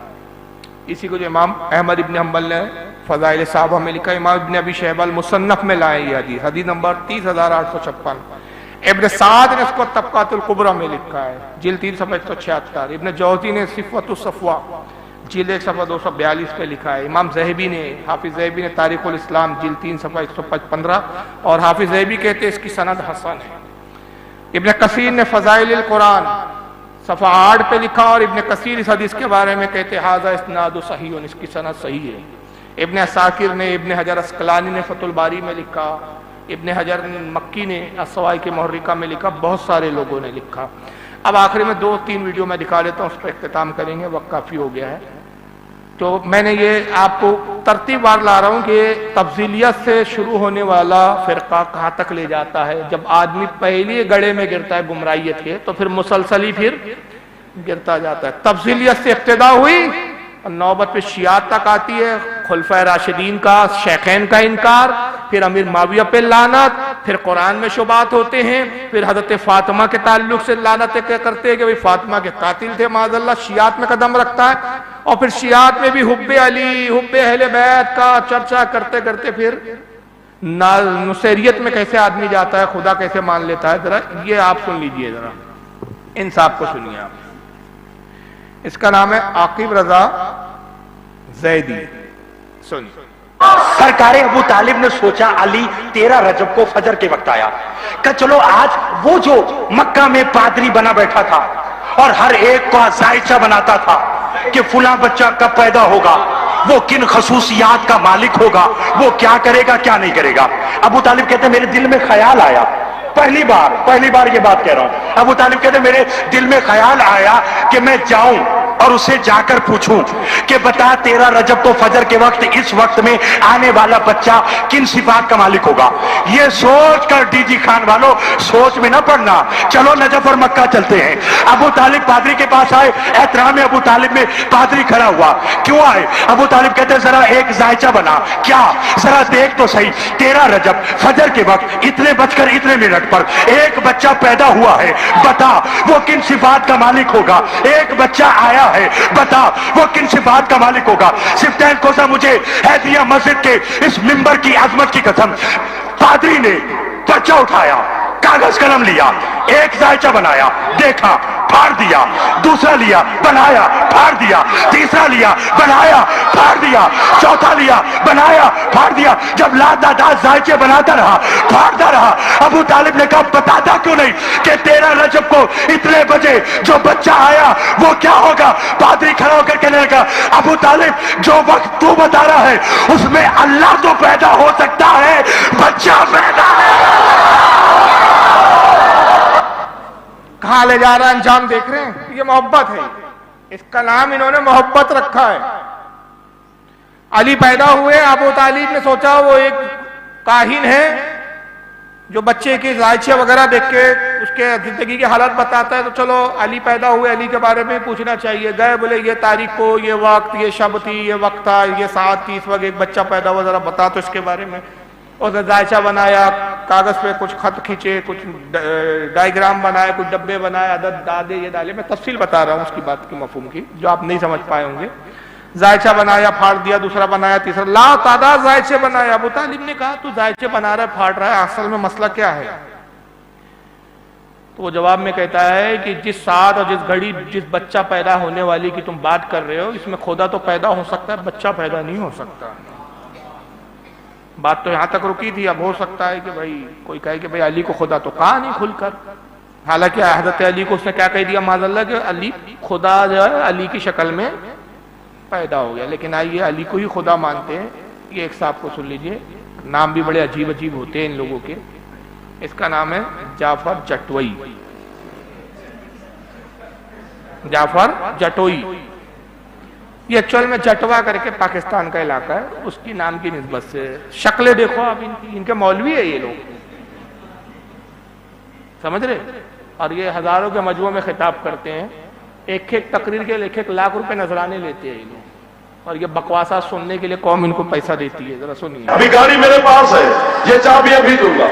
[SPEAKER 1] اسی کو جو امام احمد ابن حنبل نے فضائل صحابہ میں لکھا، امام ابن ابی شیبہ المصنف میں لائے یہ حدیث، حدیث نمبر 30,856. ابن سعد نے اس کو طبقات الکبریٰ میں لکھا ہے، جلد 3 صفحہ 176. ابن جوزی نے صفوۃ الصفوہ جلد 1 صفحہ 242 پہ لکھا ہے. امام ذہبی نے، حافظ ذہبی نے تاریخ الاسلام جلد 3 صفحہ 115، اور حافظ ذہبی کہتے ہیں اس کی سند حسن ہے. ابن کثیر نے فضائل القرآن صفحہ 8 پہ لکھا، اور ابن کثیر اس حدیث کے بارے میں کہتے ہیں ھذا اسناد صحیح، اس کی سند صحیح ہے. ابن عساکر نے، ابن حجر اسقلانی نے فتح الباری میں لکھا، ابن حجر مکی نے الصواعق محرقہ میں لکھا، بہت سارے لوگوں نے لکھا. اب آخری میں 2-3 ویڈیو میں دکھا لیتا ہوں، اس پر اختتام کریں گے، وقت کافی ہو گیا ہے. تو میں نے یہ آپ کو ترتیب وار لا رہا ہوں کہ تفضیلیت سے شروع ہونے والا فرقہ کہاں تک لے جاتا ہے. جب آدمی پہلی گڑھے میں گرتا ہے گمراہیت کے، تو پھر مسلسل ہی پھر گرتا جاتا ہے. تفضیلیت سے ابتدا ہوئی اور نوبت پہ شیعات تک آتی ہے. خلفائے راشدین کا، شیخین کا انکار، پھر امیر معاویہ پہ لعنت، پھر قرآن میں شبہات ہوتے ہیں، پھر حضرت فاطمہ کے تعلق سے لعنتیں کرتے ہیں کہ بھئی فاطمہ کے قاتل تھے معاذ اللہ. شیعات میں قدم رکھتا ہے اور پھر شیعات میں بھی حب علی، حب اہل بیت کا چرچا کرتے کرتے پھر نصیریت میں کیسے آدمی جاتا ہے، خدا کیسے مان لیتا ہے. ذرا یہ آپ سن لیجئے، ذرا ان صاحب کو سنیے آپ. اس کا نام ہے عاقب رضا زیدی. سن.
[SPEAKER 5] سرکار ابو طالب نے سوچا علی 13 رجب کو فجر کے وقت آیا کہ چلو آج وہ جو مکہ میں پادری بنا بیٹھا تھا اور ہر ایک کو ذائچہ بناتا تھا کہ فلاں بچہ کب پیدا ہوگا، وہ کن خصوصیات کا مالک ہوگا، وہ کیا کرے گا کیا نہیں کرے گا. ابو طالب کہتے ہیں میرے دل میں خیال آیا، پہلی بار یہ بات کہہ رہا ہوں. ابو طالب کہتے ہیں میرے دل میں خیال آیا کہ میں جاؤں اور اسے جا کر پوچھوں کہ بتا 13 رجب کو فجر کے وقت اس وقت میں آنے والا بچہ کن صفات کا مالک ہوگا. یہ سوچ کر ڈی جی خان والوں سوچ میں نہ پڑنا، چلو نجف اور مکہ چلتے ہیں. ابو طالب پادری کے پاس آئے، احترام ابو طالب میں پادری کھڑا ہوا. کیوں آئے؟ ابو طالب کہتے ہیں ذرا ایک ذائچہ بنا. کیا؟ ذرا دیکھ تو صحیح، 13 رجب فجر کے وقت اتنے بج کر اتنے منٹ پر ایک بچہ پیدا ہوا ہے، بتا وہ کن صفات کا مالک ہوگا. ایک بچہ آیا ہے، بتا وہ کن صفات کا مالک ہوگا. سفتین کوسا مجھے ہدیہ مسجد کے اس منبر کی عظمت کی قسم، پادری نے پرچہ اٹھایا، کاغذ قلم لیا، ایک ذائچہ بنایا، دیکھا، پھاڑ دیا، دوسرا لیا، بنایا، پھاڑ دیا، تیسرا لیا، بنایا، پھاڑ دیا، چوتھا لیا، بنایا، پھاڑ دیا. جب لاداداد ذائچے بناتا رہا، پھاڑتا رہا، ابو طالب نے کہا بتاتا کیوں نہیں کہ 13 رجب کو اتنے بجے جو بچہ آیا وہ کیا ہوگا. پادری کھڑا ہو کر کہنے لگا ابو طالب جو وقت تو بتا رہا ہے اس میں اللہ تو پیدا ہو سکتا ہے، بچہ پیدا ہے.
[SPEAKER 1] کہاں لے جا رہا ہے انجام دیکھ رہے ہیں؟ یہ محبت ہے، اس کا نام انہوں نے محبت رکھا ہے. علی پیدا ہوئے، ابو طالب نے سوچا وہ ایک کاہن ہے جو بچے کی ذائچے وغیرہ دیکھ کے اس کے زندگی کی حالت بتاتا ہے، تو چلو علی پیدا ہوئے، علی کے بارے میں پوچھنا چاہیے. گئے، بولے یہ تاریخ کو، یہ وقت، یہ شب تھی، یہ وقت تھا، یہ ساعت تھی، اس وقت ایک بچہ پیدا ہوا، ذرا بتا تو اس کے بارے میں. اور ذائچہ بنایا، کاغذ پہ کچھ خط کھینچے، کچھ ڈائیگرام بنائے، کچھ ڈبے بنائے، عدد ڈالے، یہ ڈالے. میں تفصیل بتا رہا ہوں اس کی بات کی مفہوم کی جو آپ نہیں سمجھ پائے ہوں گے. ذائچہ بنایا، پھاڑ دیا، دوسرا بنایا، تیسرا، لا تعداد ذائچے بنایا. ابو طالب نے کہا تو ذائچے بنا رہا ہے، پھاڑ رہا ہے، اصل میں مسئلہ کیا ہے؟ تو وہ جواب میں کہتا ہے کہ جس ساتھ اور جس گھڑی جس بچہ پیدا ہونے والی کی تم بات کر رہے ہو، اس میں خدا تو پیدا ہو سکتا ہے، بچہ پیدا نہیں ہو سکتا. بات تو یہاں تک رکی تھی. اب ہو سکتا ہے کہ بھائی کوئی کہے کہ بھائی علی کو خدا تو کہا نہیں کھل کر، حالانکہ حضرت علی کو اس نے کیا کہہ دیا معاذ اللہ کہ علی خدا جو ہے علی کی شکل میں پیدا ہو گیا. لیکن آئیے علی کو ہی خدا مانتے ہیں. یہ ایک صاحب کو سن لیجئے، نام بھی بڑے عجیب عجیب ہوتے ہیں ان لوگوں کے. اس کا نام ہے جعفر جٹوئی. جعفر جٹوئی. یہ ایکچوئل میں جٹوا کر کے پاکستان کا علاقہ ہے، اس کی نام کی نسبت سے. شکلیں دیکھو آپ ان کے مولوی ہے یہ لوگ، سمجھ رہے؟ اور یہ ہزاروں کے مجموعے میں خطاب کرتے ہیں. ایک ایک تقریر کے لیے 1-1 لاکھ روپے نذرانے لیتے ہیں یہ لوگ، اور یہ بکواسات سننے کے لیے قوم ان کو پیسہ دیتی ہے. ذرا سنیے.
[SPEAKER 6] ابھی گاڑی میرے پاس ہے، یہ چابیاں بھی دوں گا.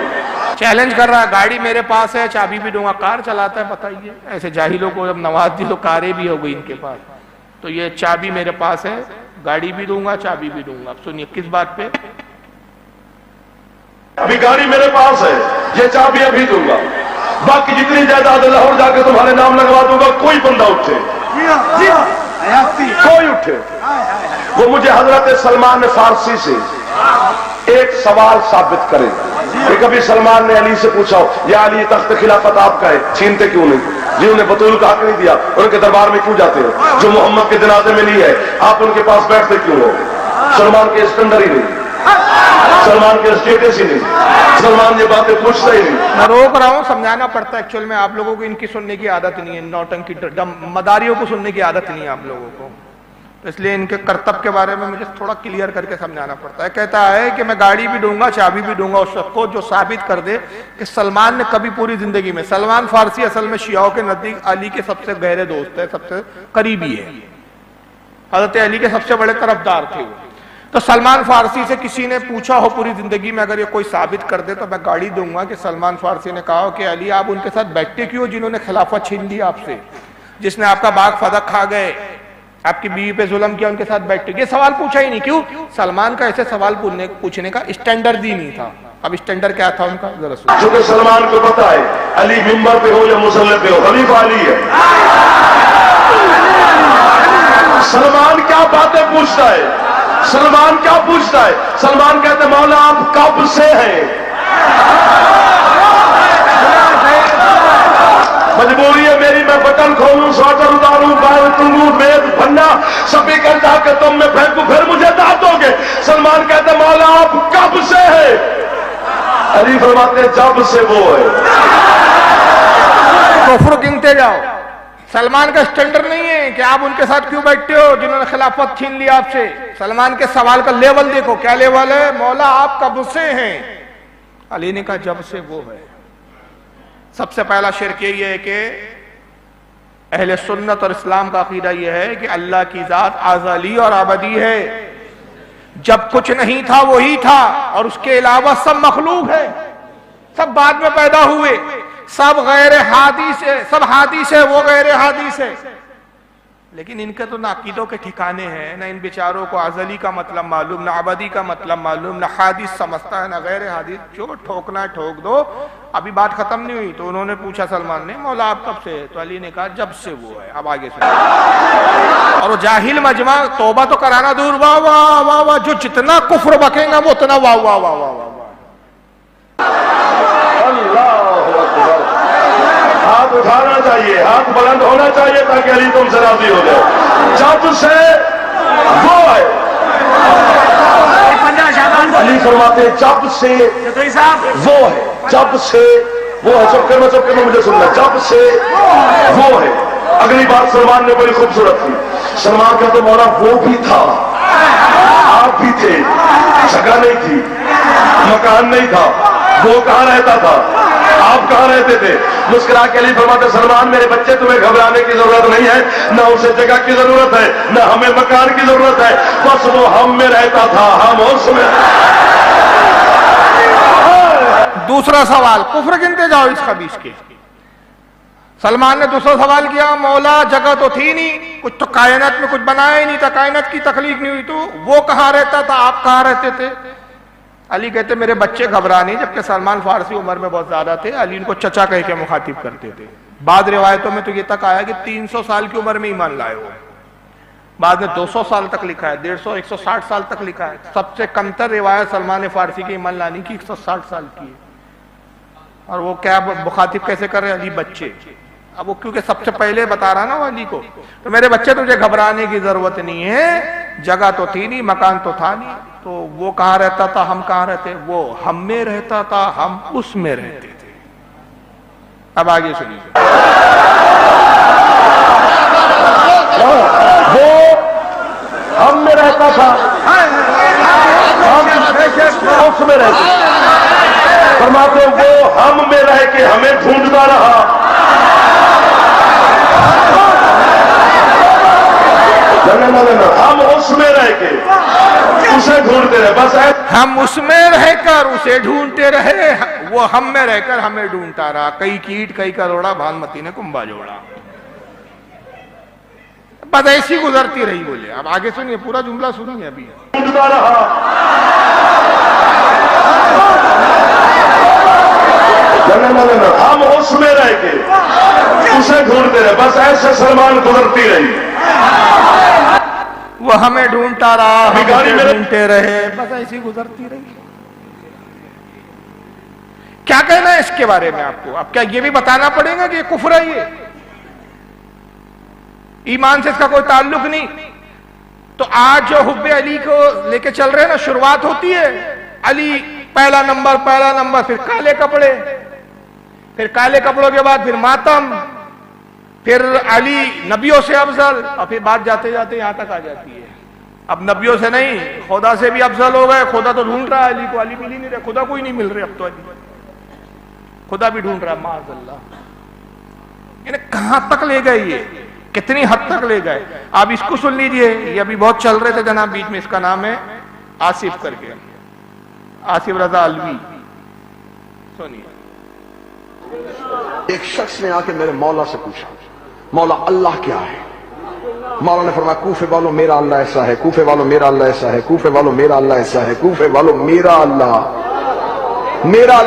[SPEAKER 1] چیلنج کر رہا ہے، گاڑی میرے پاس ہے، چابی بھی دوں گا. کار چلاتا ہے، بتائیے. ایسے جاہلوں کو جب نواز دی تو کاریں بھی ہو گئی ان کے پاس. تو یہ چابی میرے پاس ہے، گاڑی بھی دوں گا، چابی بھی دوں گا. اب سنیے کس بات پہ.
[SPEAKER 6] ابھی گاڑی میرے پاس ہے، یہ چابیاں بھی دوں گا. باقی جتنی جائیداد لاہور جا کے تمہارے نام لگوا دوں گا. کوئی بندہ اٹھے، کوئی اٹھے، وہ مجھے حضرت سلمان فارسی سے ایک سوال ثابت کرے کہ کبھی سلمان نے علی سے پوچھا ہو یا علی تخت خلافت آپ کا ہے، چھینتے کیوں نہیں؟ جی انہیں بطول کا حق نہیں دیا، ان کے دربار میں کیوں جاتے ہو؟ جو محمد کے جنازے میں نہیں ہے آپ ان کے پاس بیٹھتے کیوں ہو؟ سلمان کے اسکندر ہی نہیں، سلمان کے اسٹیٹس ہی نہیں، سلمان یہ باتیں پوچھتا ہی نہیں.
[SPEAKER 1] میں روک رہا ہوں، سمجھانا پڑتا ہے. ایکچوئل میں آپ لوگوں کو ان کی سننے کی عادت نہیں ہے، نوٹنکی مداریوں کو سننے کی عادت نہیں ہے آپ لوگوں کو. اس لیے ان کے کرتب کے بارے میں مجھے تھوڑا کلیئر کر کے سمجھانا پڑتا ہے. کہتا ہے کہ میں گاڑی بھی دوں گا, چابی بھی دوں گا اس شخص کو جو ثابت کر دے کہ سلمان نے کبھی پوری زندگی میں, سلمان فارسی اصل میں شیعوں کے نزدیک علی کے سب سے گہرے دوست ہے, سب سے قریبی ہے, حضرت علی کے سب سے بڑے طرفدار تھے وہ. تو سلمان فارسی سے کسی نے پوچھا ہو پوری زندگی میں اگر یہ کوئی ثابت کر دے تو میں گاڑی دوں گا کہ سلمان فارسی نے کہا کہ علی آپ ان کے ساتھ بیٹھتے کیوں جنہوں نے خلافت چھین لی آپ سے, جس نے آپ کا باغ فدق کھا گئے, آپ کی بیوی پہ ظلم کیا, ان کے ساتھ بیٹھتے. یہ سوال پوچھا ہی نہیں. کیوں؟ سلمان کا ایسے سوال پوچھنے کا اسٹینڈرڈ ہی نہیں تھا. اب اسٹینڈرڈ کیا تھا ان کا ذرا سنو.
[SPEAKER 6] چونکہ سلمان کو پتا ہے علی ممبر پہ ہو یا مصلی پہ ہو خلیفہ علی ہے. سلمان کیا باتیں پوچھتا ہے, سلمان کیا پوچھتا ہے؟ سلمان کہتے مولا آپ کب سے ہیں؟ مجبوری ہے میری, میں بٹن کھولوں, سوٹر اتاروں, باہر ٹنگوں, میز بھننا سبھی کرتا کہ تم میں پھینکوں, پھر مجھے داد دو گے. سلمان کہتے مولا آپ کب سے ہیں؟ علی فرماتے جب سے وہ ہے.
[SPEAKER 1] کفر گنتے جاؤ. سلمان کا اسٹینڈرڈ نہیں ہے کہ آپ ان کے ساتھ کیوں بیٹھتے ہو جنہوں نے خلافت چھین لی آپ سے. سلمان کے سوال کا لیول دیکھو, کیا لیول ہے؟ مولا آپ کب سے ہیں؟ علی نے کہا جب سے وہ ہے. سب سے پہلا شرک یہ ہے کہ اہل سنت اور اسلام کا عقیدہ یہ ہے کہ اللہ کی ذات ازلی اور ابدی ہے. جب کچھ نہیں تھا وہی تھا, اور اس کے علاوہ سب مخلوق ہے, سب بعد میں پیدا ہوئے, سب غیر حادث ہے, سب حادث ہے, وہ غیر حادث ہے. لیکن ان کے تو نہ عقیدوں کے ٹھکانے ہیں, نہ ان بیچاروں کو ازلی کا مطلب معلوم, نہ ابدی کا مطلب معلوم, نہ حادث سمجھتا ہے, نہ غیر حادث. جو ٹھوکنا ہے ٹھوک دو. ابھی بات ختم نہیں ہوئی تو انہوں نے پوچھا سلمان نے مولا آپ کب سے؟ تو علی نے کہا جب سے وہ ہے. اب آگے سے اور وہ جاہل مجمع توبہ تو کرانا دور, واہ واہ واہ واہ, جو جتنا کفر بکیں گا وہ اتنا واہ واہ واہ واہ واہ.
[SPEAKER 6] ہاتھ اٹھانا چاہیے, ہاتھ بلند ہونا چاہیے تاکہ علی تم سے راضی ہو جائے. جب سے وہ ہے. علی فرماتے ہیں جب سے وہ ہے, جب سے وہ ہے. چپ کرنا مجھے سننا. جب سے وہ ہے. اگلی بات سلمان نے بڑی خوبصورت کی. سلمان کہتے مولا وہ بھی تھا, آپ بھی تھے, جگہ نہیں تھی, مکان نہیں تھا, وہ کہاں رہتا تھا, آپ کہاں رہتے تھے؟ مسکرا کے علی فرماتے سلمان میرے بچے تمہیں گھبرانے کی ضرورت نہیں ہے, نہ اسے جگہ کی ضرورت ہے, نہ ہمیں مکان کی ضرورت ہے, بس وہ ہم میں رہتا تھا, ہم اس میں.
[SPEAKER 1] دوسرا سوال, کفر گنتے جاؤ اس خبیث کے. سلمان نے دوسرا سوال کیا مولا جگہ تو تھی نہیں, کچھ تو کائنات میں کچھ بنایا ہی نہیں تھا, کائنات کی تخلیق نہیں ہوئی, تو وہ کہاں رہتا تھا, آپ کہاں رہتے تھے؟ علی کہتے میرے بچے گھبرا نہیں, جبکہ سلمان فارسی عمر میں بہت زیادہ تھے, علی ان کو چچا کہہ کے مخاطب کرتے تھے. بعض روایتوں میں تو یہ تک آیا کہ 300 سال کی عمر میں ایمان لائے ہو, بعد میں 200 سال تک لکھا ہے, 150 160 سال تک لکھا ہے. سب سے کمتر روایت سلمان فارسی کے ایمان لانے کی 160 سال کی ہے. اور وہ کیا مخاطب کیسے کر رہے ہیں؟ علی بچے. اب وہ کیونکہ سب سے پہلے بتا رہا نا وہ علی کو, تو میرے بچے تجھے گھبرانے کی ضرورت نہیں ہے, جگہ تو تھی نہیں, مکان تو تھا نہیں, تو وہ کہاں رہتا تھا, ہم کہاں رہتے؟ وہ ہم میں رہتا تھا, ہم اس میں رہتے تھے. اب آگے سنیے.
[SPEAKER 6] وہ ہم میں رہتا تھا, ہم اس میں رہتے. فرماتے وہ ہم میں رہ کے ہمیں ڈھونڈتا رہا. ہم اس میں رہ کے اسے ڈھونڈتے رہے, بس
[SPEAKER 1] ہم اس میں رہ کر اسے ڈھونڈتے رہے, وہ ہم میں رہ کر ہمیں ڈھونڈتا رہا. کئی کیٹ کئی کروڑا, بھانمتی نے کنبا جوڑا. بس ایسی گزرتی رہی. بولے اب آگے سنیے, پورا جملہ سنیے. ابھی
[SPEAKER 6] ڈھونڈتا رہا. ہم اس میں رہ کے اسے ڈھونڈتے رہے, بس ایسے سلمان گزرتی رہی.
[SPEAKER 1] وہ ہمیں ڈھونڈتا رہا, ہم ڈھونڈتے رہے, بس ایسی گزرتی رہی. کیا کہنا ہے اس کے بارے میں آپ کو؟ اب کیا یہ بھی بتانا پڑے گا کہ یہ کفر ہے, یہ ایمان سے اس کا کوئی تعلق نہیں؟ تو آج جو حب علی کو لے کے چل رہے ہیں نا, شروعات ہوتی ہے علی پہلا نمبر, پھر کالے کپڑے, پھر کالے کپڑوں کے بعد پھر ماتم, پھر علی نبیوں سے افضل، اور پھر بات جاتے جاتے یہاں تک آ جاتی ہے اب نبیوں سے نہیں، خدا سے بھی افضل ہو گئے. خدا تو ڈھونڈ رہا ہے علی کو، علی مل ہی نہیں رہا، خدا کوئی نہیں مل رہے اب تو علی، خدا بھی ڈھونڈ رہا ہے معاذ اللہ. یعنی کہاں تک لے گئے یہ، کتنی حد تک لے گئے. آپ اس کو سن لیجئے، یہ ابھی بہت چل رہے تھے جناب بیچ میں، اس کا نام ہے آصف کر کے، آصف رضا الوی. سنیے.
[SPEAKER 7] ایک شخص نے آ کے میرے مولا سے پوچھا، مولا اللہ کیا ہے؟ مولا نے فرمایا کوفے والوں میرا اللہ ایسا ہے، کوفے والوں میرا اللہ ایسا ہے، کوفے والوں میرا اللہ ایسا ہے، کوفے والوں میرا اللہ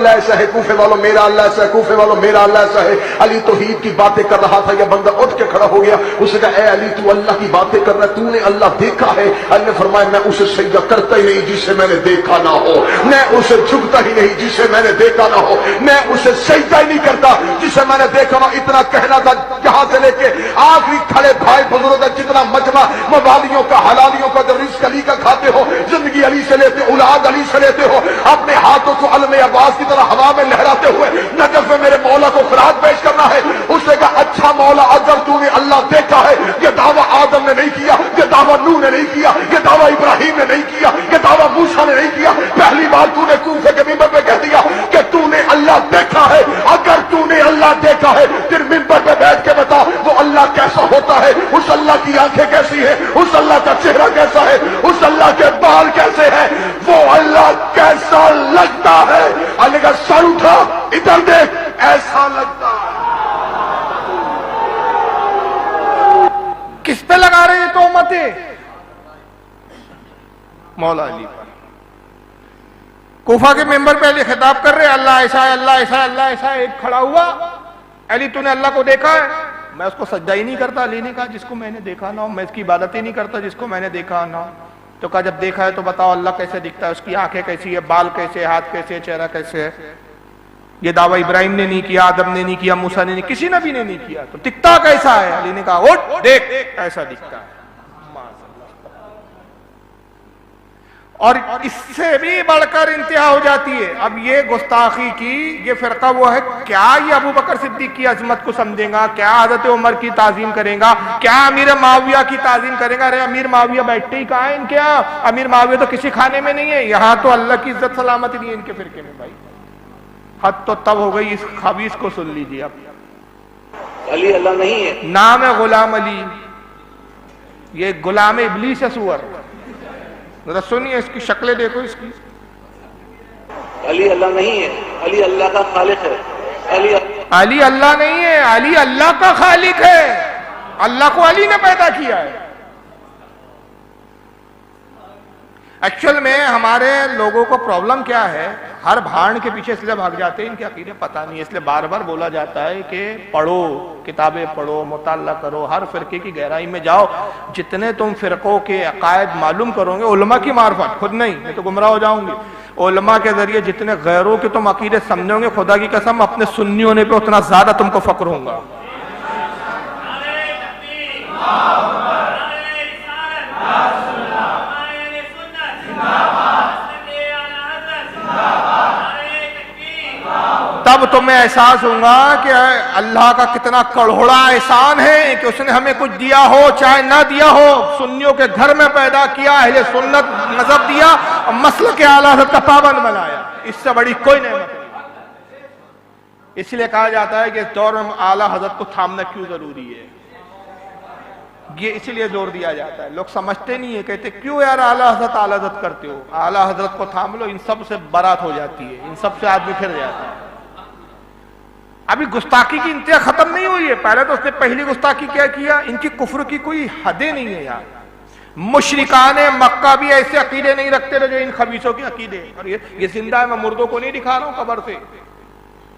[SPEAKER 7] ایسا ہے، کوفے والوں میرا اللہ ایسا ہے، کوفے والوں میرا اللہ ایسا ہے. علی توحید کی باتیں کر رہا تھا، یہ بندہ اٹھ کے کھڑا ہو گیا. اس نے کہا اے علی تو اللہ کی باتیں کر رہا ہے، تو نے اللہ دیکھا ہے؟ علی نے فرمایا میں اسے سجدہ کرتا ہی نہیں جسے میں نے دیکھا نہ ہو، میں اسے جھکتا ہی نہیں جسے میں نے دیکھا نہ ہو، میں اسے سجدہ ہی نہیں کرتا جسے میں نے دیکھا نہ. اتنا کہنا تھا جہاں سے لے کے آخری کھڑے بھائی بزرگ کا جتنا مجمع موالیوں کا حلالیوں کا، جو رزق علی کا کھاتے ہو، زندگی علی سے لیتے، اولاد علی سے لیتے ہو، اپنے ہاتھوں کو علم عباس کی طرح ہوا میں لہراتے ہوئے نجف میں میرے مولا کو خراج پیش کرنا ہے. اس نے کہا اچھا مولا اگر تو نے اللہ دیکھا ہے، یہ دعویٰ آدم نے نہیں کیا، یہ دعویٰ نوح نے نہیں کیا، یہ دعویٰ ابراہیم نے نہیں کیا، یہ دعویٰ موسیٰ نے نہیں کیا. پہلی بار تو نے کوفے کے منبر پہ کہہ دیا کہ تو نے اللہ دیکھا ہے. اگر تو نے اللہ دیکھا ہے پھر منبر پہ بیٹھ کے بتا وہ اللہ کیسا ہوتا ہے، اس اللہ کی آنکھیں کیسی ہیں، اس اللہ کا چہرہ کیسا ہے، اس اللہ کے بال کیسے ہیں، وہ اللہ کیسا لگتا ہے. اللہ کا سر اٹھا ادھر دیکھ، ایسا لگتا ہے.
[SPEAKER 1] کس پہ لگا رہے ہیں تہمتیں؟ مولا علی پر. کوفہ کے ممبر پہ علی خطاب کر رہے اللہ ایسا ہے، اللہ ایسا ہے، اللہ ایسا ہے. ایک کھڑا ہوا، علی تو نے اللہ کو دیکھا ہے؟ میں اس کو سجدہ ہی نہیں کرتا. علی نے کہا جس کو میں نے دیکھا نہ ہو، میں اس کی عبادت ہی نہیں کرتا جس کو میں نے دیکھا نہ ہو. تو کہا جب دیکھا ہے تو بتاؤ اللہ کیسے دکھتا ہے، اس کی آنکھیں کیسی ہے، بال کیسے، ہاتھ کیسے، چہرہ کیسے ہے. یہ دعویٰ ابراہیم نے نہیں کیا، آدم نے نہیں کیا، موسیٰ نے نہیں، کسی نبی نے نہیں کیا. تو دکھتا کیسا ہے؟ علی نے کہا اٹھ دیکھ، ایسا دکھتا ہے. اور اس سے بھی بڑھ کر انتہا ہو جاتی ہے. اب یہ گستاخی کی یہ فرقہ وہ ہے، کیا یہ ابو بکر صدیق کی عظمت کو سمجھے گا؟ کیا حضرت عمر کی تعظیم کرے گا؟ کیا امیر معاویہ کی تعظیم کرے گا؟ ارے امیر معاویہ بیٹھتے ہی کہاں ہیں ان کے یہاں؟ امیر معاویہ تو کسی کھانے میں نہیں ہے. یہاں تو اللہ کی عزت سلامتی نہیں ہے ان کے فرقے میں. بھائی حد تو تب ہو گئی. اس خبیث کو سن لیجیے. اب
[SPEAKER 8] علی اللہ نہیں ہے،
[SPEAKER 1] نام ہے غلام علی، یہ غلام ابلیس ہے سور. ذرا سنیے اس کی شکلیں دیکھو اس کی.
[SPEAKER 8] علی اللہ نہیں ہے، علی اللہ کا خالق ہے.
[SPEAKER 1] علی اللہ نہیں ہے، علی اللہ کا خالق ہے. اللہ کو علی نے پیدا کیا ہے. ایکچول میں ہمارے لوگوں کو پرابلم کیا ہے، ہر بھاڑ کے پیچھے اس لیے بھاگ جاتے ہیں، ان کے عقیدے پتہ نہیں ہے. اس لیے بار بار بولا جاتا ہے کہ پڑھو، کتابیں پڑھو، مطالعہ کرو، ہر فرقے کی گہرائی میں جاؤ. جتنے تم فرقوں کے عقائد معلوم کرو گے، علماء کی معرفت، خود نہیں، میں تو گمراہ ہو جاؤں گی. علماء کے ذریعے جتنے غیروں کے تم عقیدے سمجھو گے، خدا کی قسم اپنے سنی ہونے پہ اتنا زیادہ تم کو فخر ہوگا. تب تمہیں احساس ہوگا کہ اللہ کا کتنا کڑھوڑا احسان ہے کہ اس نے ہمیں کچھ دیا ہو چاہے نہ دیا ہو. سنیوں کے گھر میں پیدا کیا، اہل سنت مذہب دیا، اور مسلک اعلیٰ حضرت کا پابند بنایا. اس سے بڑی کوئی نعمت نہیں. اس لیے کہا جاتا ہے کہ اس دور میں اعلیٰ حضرت کو تھامنا کیوں ضروری ہے. یہ اس لیے زور دیا جاتا ہے. لوگ سمجھتے نہیں ہے، کہتے کیوں یار اعلیٰ حضرت کرتے ہو، اعلیٰ حضرت کو تھام لو. ان سب سے برات ہو جاتی ہے، ان سب سے آدمی پھر جاتا ہے. ابھی گستاخی کی انتہا ختم نہیں ہوئی ہے. پہلے تو اس نے پہلی گستاخی کیا کیا، ان کی کفر کی کوئی حدیں نہیں ہے یار. مشرکان مکہ بھی ایسے عقیدے نہیں رکھتے تھے جو ان خبیثوں کے عقیدے. اور یہ زندہ ہے، میں مردوں کو نہیں دکھا رہا ہوں قبر سے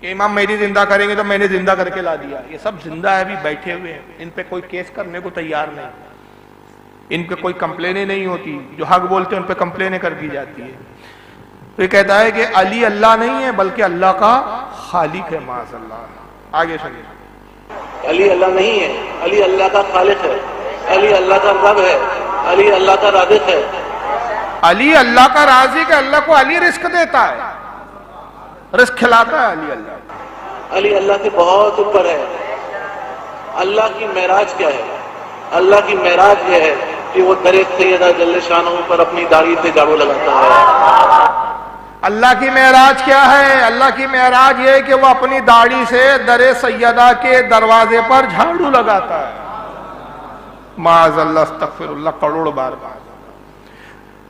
[SPEAKER 1] کہ امام مہدی زندہ کریں گے تو میں نے زندہ کر کے لا دیا. یہ سب زندہ ہے، ابھی بیٹھے ہوئے ہیں. ان پہ کوئی کیس کرنے کو تیار نہیں، ان پہ کوئی کمپلینیں نہیں ہوتی. جو حق بولتے ہیں ان پہ کمپلینیں کر دی جاتی ہے. تو یہ کہتا ہے کہ علی اللہ نہیں ہے بلکہ اللہ کا خالق ہے. معاذ اللہ. آگے سنیے.
[SPEAKER 8] علی اللہ نہیں ہے، علی اللہ کا خالق ہے. علی اللہ کا رب ہے، علی اللہ کا رازق ہے.
[SPEAKER 1] علی اللہ کا رازق ہے. اللہ کو علی رزق دیتا ہے، رزق کھلاتا ہے علی اللہ.
[SPEAKER 8] علی اللہ سے بہت اوپر ہے. اللہ کی معراج کیا ہے؟ اللہ کی معراج یہ ہے کہ وہ در سیدہ جل شانہ پر اپنی داڑھی سے جھاڑو لگاتا ہے۔
[SPEAKER 1] اللہ کی معراج کیا ہے؟ اللہ کی معراج یہ ہے کہ وہ اپنی داڑھی سے در سیدہ کے دروازے پر جھاڑو لگاتا ہے۔ معاذ اللہ، استغفر اللہ، کروڑ بار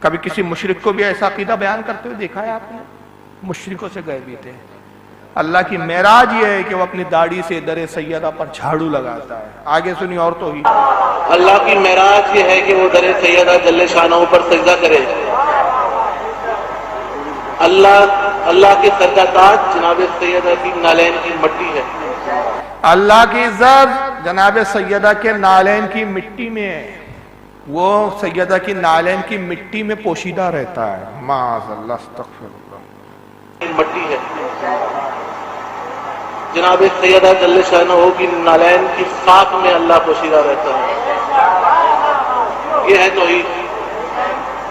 [SPEAKER 1] کبھی کسی مشرک کو بھی ایسا عقیدہ بیان کرتے ہوئے دیکھا ہے آپ نے؟ مشرکوں سے گئے بھی تھے۔ اللہ کی معراج یہ ہے کہ وہ اپنی داڑھی سے در سیدہ پر جھاڑو لگاتا ہے۔ آگے سنی اور توحید۔
[SPEAKER 8] اللہ کی معراج یہ ہے کہ وہ در سیدہ جل شانہ پر سجدہ کرے۔ اللہ کے سر کا تاج جناب سیدہ کی نالین کی مٹی ہے۔
[SPEAKER 1] اللہ کی عزت جناب سیدہ کے نالین کی مٹی میں ہے، وہ سیدہ کی نالین کی مٹی میں پوشیدہ رہتا ہے۔ معاذ اللہ، استغفر اللہ۔
[SPEAKER 8] مٹی ہے جناب سیدہ جل شانہ کی نالین کی خاک میں اللہ پوشیدہ رہتا ہے۔ یہ ہے توحید۔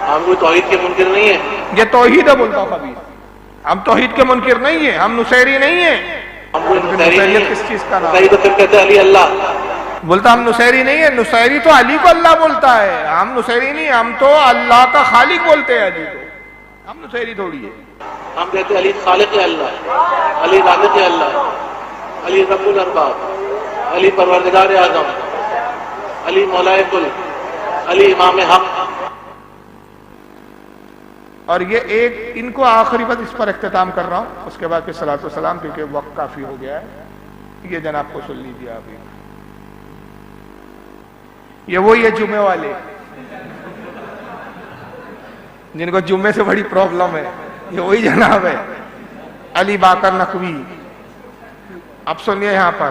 [SPEAKER 8] ہم کوئی توحید کے منکر نہیں ہیں۔
[SPEAKER 1] یہ توحید ہے بولتا ہوں کبھی، ہم توحید کے منکر نہیں ہیں، ہم نصیری نہیں ہیں۔
[SPEAKER 8] ہم کوئی نصیری نہیں ہیں۔
[SPEAKER 1] کس چیز کا نام؟
[SPEAKER 8] نصیری تو پھر کہتے ہیں علی اللہ۔
[SPEAKER 1] بولتا ہم نصیری نہیں ہیں، نصیری تو علی کو اللہ بولتا ہے، ہم نصیری نہیں، ہم تو اللہ کا خالق بولتے ہیں علی کو، ہم نصیری تھوڑی ہے۔
[SPEAKER 8] ہم کہتے ہیں علی خالق اللہ، علی رازق اللہ، علی رب الارباب، علی پروردگار اعظم، علی مولا کل، علی امام حق۔
[SPEAKER 1] اور یہ ایک ان کو آخری بات اس پر اختتام کر رہا ہوں، اس کے بعد پھر صلاۃ و سلام، کیونکہ وقت کافی ہو گیا ہے۔ یہ جناب کو سن لیجیے آپ، یہ وہی ہے جمعے والے جن کو جمعے سے بڑی پرابلم ہے، یہ وہی جناب ہے علی باقر نقوی۔ اب سنیے، یہاں پر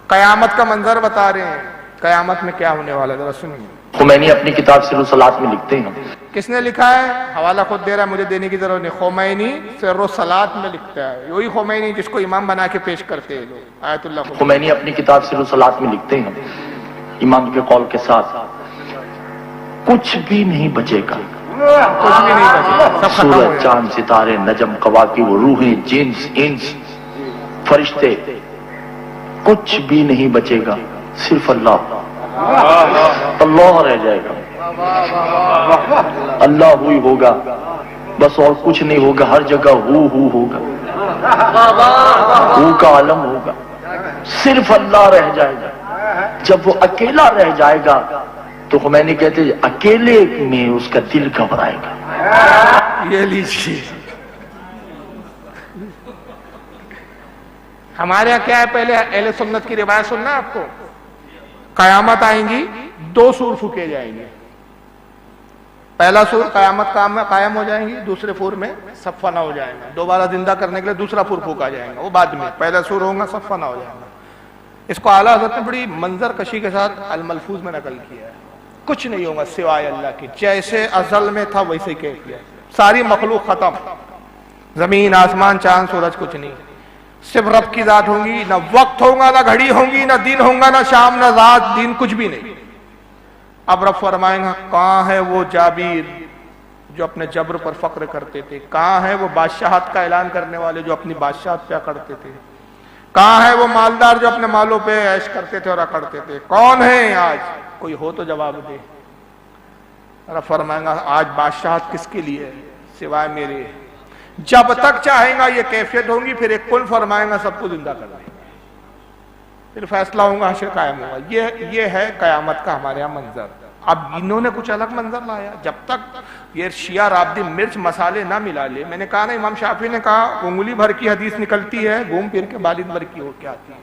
[SPEAKER 1] قیامت کا منظر بتا رہے ہیں، قیامت میں کیا ہونے والا ہے، ذرا سنیے۔
[SPEAKER 3] خمینی اپنی کتاب سر الصلاۃ میں لکھتے ہیں،
[SPEAKER 1] کس نے لکھا ہے؟ حوالہ خود دے رہا ہے، مجھے دینے کی ضرورت نہیں۔ خمینی سر الصلاۃ میں لکھتا ہے، وہی خمینی جس کو امام بنا کے پیش کرتے ہیں لوگ، آیت اللہ خمینی۔
[SPEAKER 3] خمینی اپنی کتاب سر الصلاۃ میں لکھتے ہیں، امام کے قول کے ساتھ کچھ بھی نہیں بچے گا،
[SPEAKER 1] کچھ بھی نہیں بچے، سب ختم ہو
[SPEAKER 3] سورج،
[SPEAKER 1] گیا۔
[SPEAKER 3] چاند، ستارے، نجم، کواکب، روحیں، جنس، انس، فرشتے، کچھ بھی نہیں بچے گا، صرف اللہ اللہ رہ جائے گا۔ اللہ ہوئی ہوگا بس، اور کچھ نہیں ہوگا، ہر جگہ ہو ہوگا، ہو کا عالم ہوگا، صرف اللہ رہ جائے گا۔ جب وہ اکیلا رہ جائے گا تو خمینی کہتے ہیں اکیلے میں اس کا دل گھبرائے گا۔
[SPEAKER 1] یہ لیجیے، ہمارے یہاں کیا ہے، پہلے اہل سنت کی روایت سننا ہے آپ کو۔ قیامت آئیں گی، دو سور پھونکے جائیں گے، پہلا سور قیامت قائم ہو جائیں گی، دوسرے سور میں سب فنا ہو جائے گا، دوبارہ زندہ کرنے کے لیے دوسرا سور پھونکا جائے گا، وہ بعد میں، پہلا سور ہوگا سب فنا ہو جائے گا۔ اس کو اعلیٰ حضرت نے بڑی منظر کشی کے ساتھ الملفوظ میں نقل کیا ہے۔ کچھ نہیں ہوگا سوائے اللہ کی، جیسے ازل میں تھا ویسے کیفیت، ساری مخلوق ختم، زمین، آسمان، چاند، سورج، کچھ نہیں، صرف رب کی ذات ہوں گی، نہ وقت ہوگا، نہ گھڑی ہوں گی، نہ دن ہوگا، نہ شام، نہ رات، دن، کچھ بھی نہیں۔ اب رب فرمائیں گا کہاں ہے وہ جابیر جو اپنے جبر پر فخر کرتے تھے، کہاں ہے وہ بادشاہت کا اعلان کرنے والے جو اپنی بادشاہت پہ اکڑتے تھے، کہاں ہے وہ مالدار جو اپنے مالوں پہ عیش کرتے تھے اور اکڑتے تھے، کون ہے آج؟ کوئی ہو تو جواب دے۔ رب فرمائیں گا آج بادشاہت کس کے لیے؟ سوائے میرے۔ جب تک چاہیں گا یہ کیفیت ہوں گی، پھر ایک کن فرمائیں گا سب کو زندہ کر دیں گے، پھر فیصلہ ہوگا، حشر قائم ہوگا۔ یہ ہے قیامت کا ہمارے یہاں منظر۔ اب انہوں نے کچھ الگ منظر لایا، جب تک یہ شیعہ رافضی مرچ مسالے نہ ملا لے، میں نے کہا نا، امام شافعی نے کہا انگلی بھر کی حدیث نکلتی ہے، گھوم پھر کے بالد بھر کی ہو کے آتی ہے۔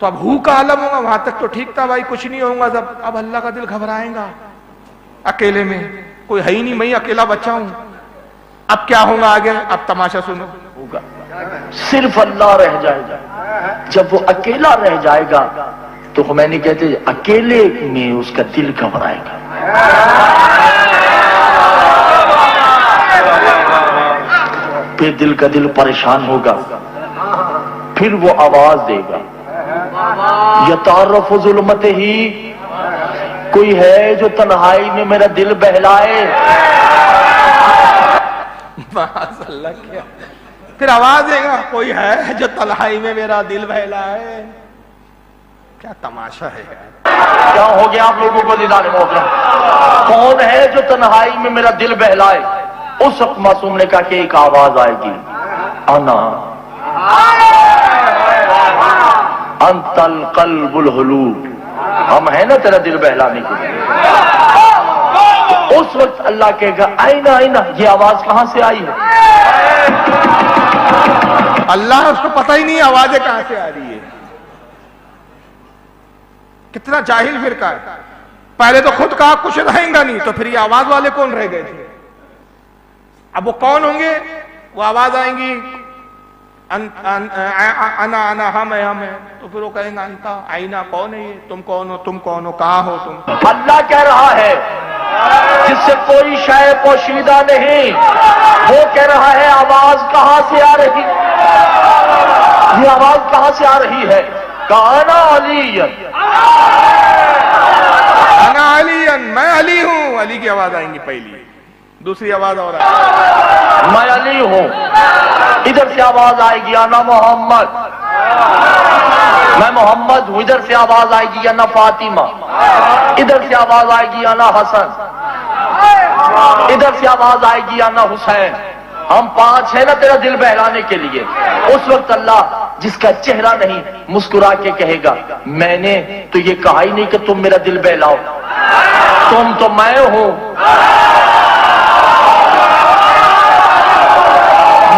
[SPEAKER 1] تو اب ہو کا عالم ہوگا، وہاں تک تو ٹھیک تھا بھائی، کچھ نہیں ہوگا، جب اب اللہ کا دل گھبرائے گا، اکیلے میں کوئی ہے ہی نہیں، میں اکیلا بچہ ہوں، اب کیا ہوگا آگے؟ اب تماشا سنو،
[SPEAKER 3] ہوگا صرف اللہ رہ جائے گا۔ جب وہ اکیلا رہ جائے گا تو خمینی کہتے ہیں اکیلے میں اس کا دل گھبرائے گا۔ پھر دل کا دل پریشان ہوگا، پھر وہ آواز دے گا، یتعرف ظلمت ہی، کوئی ہے جو تنہائی میں میرا دل بہلائے۔
[SPEAKER 1] معاذ اللہ، کیا پھر آواز دے گا، کوئی ہے جو تنہائی میں میرا دل بہلائے۔ کیا تماشا ہے یار.
[SPEAKER 3] کیا ہو گیا آپ لوگوں کو دیدار محترم؟ کون ہے جو تنہائی میں میرا دل بہلائے؟ اس وقت معصوم نے کہا کہ ایک آواز آئے گی، انا انت القلب الحلوب، ہم ہیں نا تیرا دل بہلانے کے لیے. اس وقت اللہ کہے گا آئینہ آئینہ، یہ آواز کہاں سے آئی ہے؟
[SPEAKER 1] اللہ اس کو پتہ ہی نہیں آوازیں کہاں سے آ رہی ہے. کتنا جاہل فرقہ ہے. پہلے تو خود کہا کچھ رہیں گا نہیں، تو پھر یہ آواز والے کون رہ گئے تھے؟ اب وہ کون ہوں گے؟ وہ آواز آئیں گی انا ہم ہے، تو پھر وہ کہیں گا انتا آئینہ، کون ہے یہ؟ تم کون ہو؟ تم کون ہو؟ کہاں ہو تم؟
[SPEAKER 3] اللہ کہہ رہا ہے جس سے کوئی شے پوشیدہ نہیں، وہ کہہ رہا ہے آواز کہاں سے آ رہی، یہ آواز کہاں سے آ رہی ہے؟ کانا علی،
[SPEAKER 1] انا علی، میں علی ہوں. علی کی آواز آئیں گی پہلی. دوسری آواز اور آئے گی
[SPEAKER 3] میں علی ہوں. ادھر سے آواز آئے گی انا محمد، میں محمد ہوں. ادھر سے آواز آئے گی انا فاطمہ، ادھر سے آواز آئے گی انا حسن، ادھر سے آواز آئے گی انا حسین. ہم پانچ ہیں نا تیرا دل بہلانے کے لیے. اس وقت اللہ جس کا چہرہ نہیں مسکرا کے کہے گا میں نے تو یہ کہا ہی نہیں کہ تم میرا دل بہلاؤ، تم تو میں ہوں.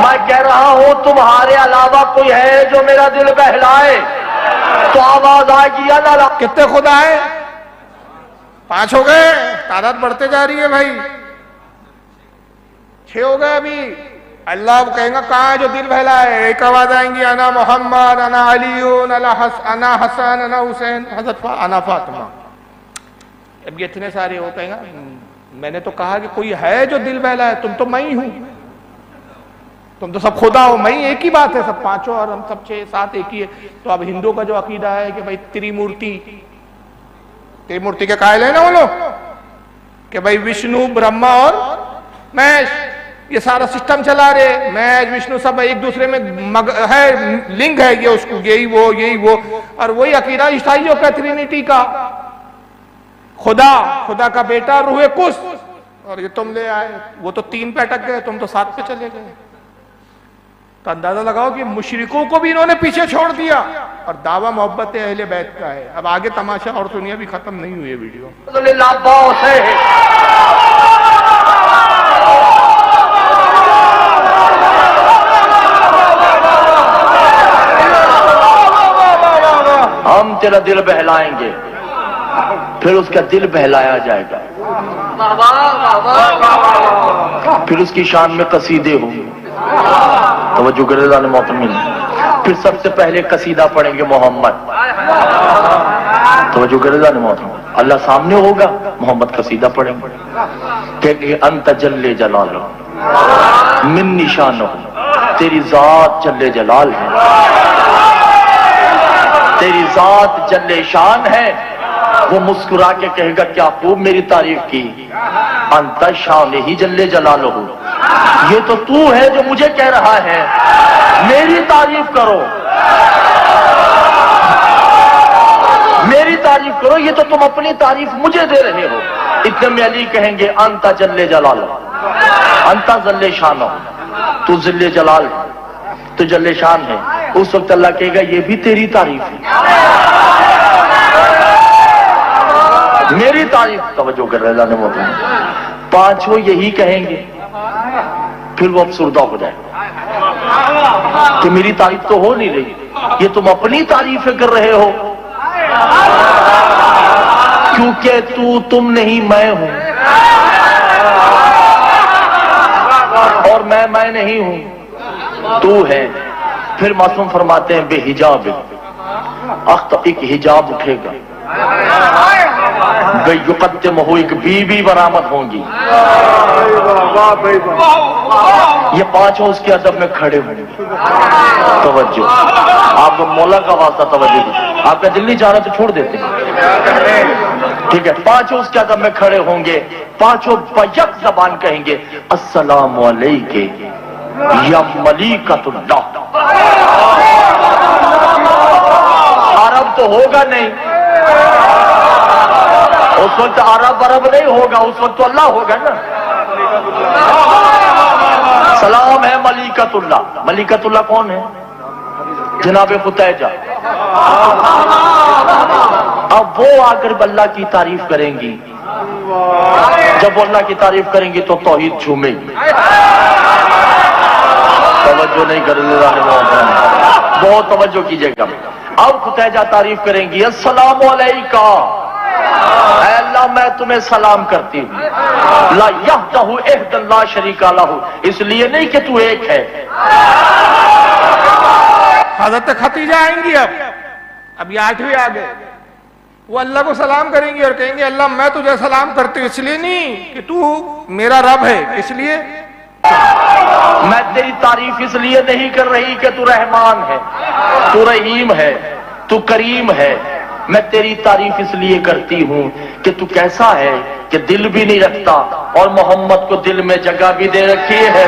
[SPEAKER 3] میں کہہ رہا ہوں تمہارے علاوہ کوئی ہے جو میرا دل بہلائے، تو آواز آئے گی اللہ.
[SPEAKER 1] کتنے خدا ہے؟ 5 ہو گئے. تعداد بڑھتے جا رہی ہے بھائی. 6 ہو گئے ابھی. اللہ کہیں گا کہاں ہے جو دل بہلا ہے؟ ایک آواز آئیں گی انا محمد، انا علی، انا حسن، انا حسین، حضرت انا فاطمہ. اب یہ اتنے سارے ہو کہیں گا میں نے تو کہا کہ کوئی ہے جو دل بہلا ہے، تم تو میں ہی ہوں، تم تو سب خدا ہو. میں ہی ایک ہی بات ہے، سب پانچوں اور ہم سب 6 7 ایک ہی ہے. تو اب ہندو کا جو عقیدہ ہے کہ بھائی تریمورتی کے قائل ہیں نا وہ لوگ کہ بھائی وشنو، برہما اور مہیش یہ سارا سسٹم چلا رہے. مہیش وشنو سب ایک دوسرے میں ہے، لنک ہے یہ اس کو، یہی وہ. اور وہی عقیدہ عیسائیوں کا ٹرینیٹی کا، خدا کا بیٹا روح قدس. اور یہ تم لے آئے، وہ تو 3 پہ اٹک گئے، تم تو 7 پہ چلے گئے. تو اندازہ لگاؤ کہ مشرکوں کو بھی انہوں نے پیچھے چھوڑ دیا اور دعویٰ محبت اہل بیت کا ہے. اب آگے تماشا اور سنیے، بھی ختم نہیں ہوئی ہے ویڈیو.
[SPEAKER 3] ہم تیرا دل بہلائیں گے، پھر اس کا دل بہلایا جائے گا، پھر اس کی شان میں قصیدے ہوں گے. توجہ کرے ذرا محترمین. پھر سب سے پہلے قصیدہ پڑھیں گے محمد. توجہ کرے ذرا محترمین. اللہ سامنے ہوگا، محمد قصیدہ پڑھیں گے کہ انت جل جلالہ من نشانہ، تیری ذات جل جلال ہے، تیری ذات جل شان ہے. وہ مسکرا کے کہے گا کیا خوب میری تعریف کی، انت شان ہی جل جلالہ، یہ تو تو ہے جو مجھے کہہ رہا ہے میری تعریف کرو، میری تعریف کرو. یہ تو تم اپنی تعریف مجھے دے رہے ہو. اتنے میں علی کہیں گے انت جل جلالہ، انت جل شانہ، تو جل جلال ہے، تو جل شان ہے. اس وقت اللہ کہے گا یہ بھی تیری تعریف ہے، میری تعریف. توجہ کر رہے ہیں محترم. 5 یہی کہیں گے، پھر وہ افسردہ ہو جائے کہ میری تعریف تو ہو نہیں رہی، یہ تم اپنی تعریفیں کر رہے ہو، کیونکہ تم نہیں میں ہوں، اور میں نہیں ہوں، تو ہے. پھر معصوم فرماتے ہیں بے حجاب ایک حجاب اٹھے گا، بے یقدمہ ایک بیوی برآمد ہوں گی. یہ 5 اس کے ادب میں کھڑے ہوں گے. توجہ، آپ کو مولا کا واسطہ توجہ دی. آپ کا دل نہیں چاہ رہا تو چھوڑ دیتے ہیں، ٹھیک ہے. 5 اس کے ادب میں کھڑے ہوں گے. 5 بیک زبان کہیں گے السلام علیکم یا ملیکۃ اللہ. عرب تو ہوگا نہیں، اس وقت عرب نہیں ہوگا، اس وقت تو اللہ ہوگا نا۔ سلام ہے ملیکۃ اللہ۔ ملیکۃ اللہ کون ہے؟ جناب فتیجہ۔ اب وہ آ کر اللہ کی تعریف کریں گی، جب وہ اللہ کی تعریف کریں گی تو توحید جھومے گی۔ توجہ نہیں کر رہے، بہت توجہ کیجئے گا۔ اب فتیجہ تعریف کریں گی، السلام علیکہ، اے اللہ میں تمہیں سلام کرتی ہوں۔ لا یحدہ احد لا شریک لہ، اس لیے نہیں کہ تو ایک ہے۔
[SPEAKER 1] حضرت خدیجہ آئیں گی، اب یہ 8ویں آ گئے، وہ اللہ کو سلام کریں گی اور کہیں گے اللہ میں تجھے سلام کرتی ہوں اس لیے نہیں کہ تو میرا رب ہے، اس لیے
[SPEAKER 3] میں تیری تعریف اس لیے نہیں کر رہی کہ تو رحمان ہے، تو رحیم ہے، تو کریم ہے، میں تیری تعریف اس لیے کرتی ہوں کہ تو کیسا ہے کہ دل بھی نہیں رکھتا اور محمد کو دل میں جگہ بھی دے رکھی ہے۔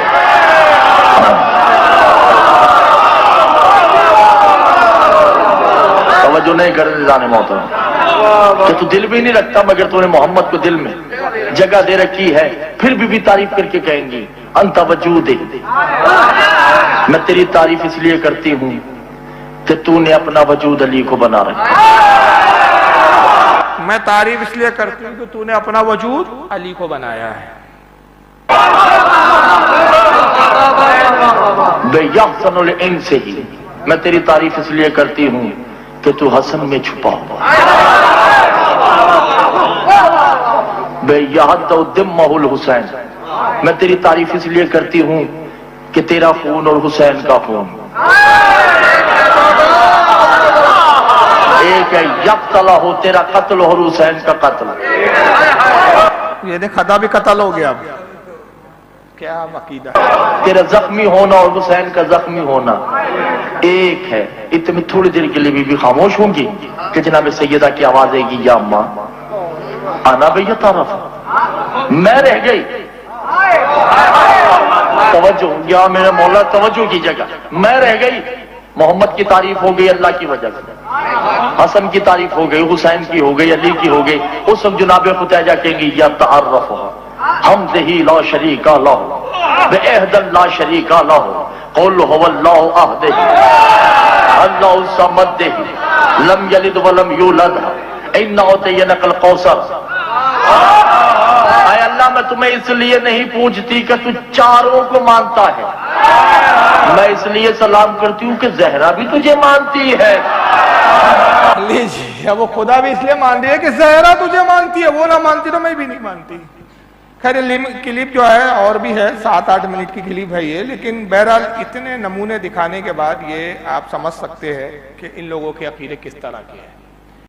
[SPEAKER 3] توجہ نہیں کر رہے جانے محترم، کہ تو دل بھی نہیں رکھتا مگر تو نے محمد کو دل میں جگہ دے رکھی ہے۔ پھر بھی تعریف کر کے کہیں گی انت وجود، میں تیری تعریف اس لیے کرتی ہوں کہ تو نے اپنا وجود علی کو بنا رکھا۔
[SPEAKER 1] میں تعریف اس لیے کرتی ہوں کہ تو نے اپنا وجود علی کو بنایا ہے۔
[SPEAKER 3] بے یحسن الانس ہی، میں تیری تعریف اس لیے کرتی ہوں کہ تو حسن میں چھپا ہوا۔ بے یحد دمہ الحسین، میں تیری تعریف اس لیے کرتی ہوں کہ تیرا خون اور حسین کا خون ایک ہے، یقتلہ ہو، تیرا قتل اور حسین کا قتل۔
[SPEAKER 1] یہ دیکھ خدا بھی قتل ہو گیا، کیا عقیدہ ہے؟
[SPEAKER 3] تیرا زخمی ہونا اور حسین کا زخمی ہونا ایک ہے۔ اتنی تھوڑی دیر کے لیے بھی خاموش ہوں گی کہ جناب سیدہ کی آواز آئے گی، یا اماں انا بیطرف، میں رہ گئی۔ توجہ، یا میرے مولا توجہ کی جگہ، میں رہ گئی۔ محمد کی تعریف ہو گئی اللہ کی وجہ سے، حسن کی تعریف ہو گئی، حسین کی ہو گئی، علی کی ہو گئی۔ اس وقت جناب فتیجہ کہیں گی یا تعرف حمدہ لا شریک لہ بعہد لا شریک لہ قل هو اللہ احد اللہ الصمد لم یلد ولم یولد انا اعطیناک الکوثر۔ اے اللہ میں تمہیں اس لیے نہیں پوچھتی کہ تو چاروں کو مانتا ہے، میں اس لیے سلام کرتی ہوں کہ زہرا بھی تجھے مانتی ہے۔
[SPEAKER 1] لیجیے، وہ خدا بھی اس لیے مان رہی ہے کہ زہرا تجھے مانتی ہے، وہ نہ مانتی تو میں بھی نہیں مانتی۔ خیر کلپ جو ہے اور بھی ہے، 7-8 منٹ کی کلپ ہے یہ، لیکن بہرحال اتنے نمونے دکھانے کے بعد یہ آپ سمجھ سکتے ہیں کہ ان لوگوں کے عقیدے کس طرح کے ہیں۔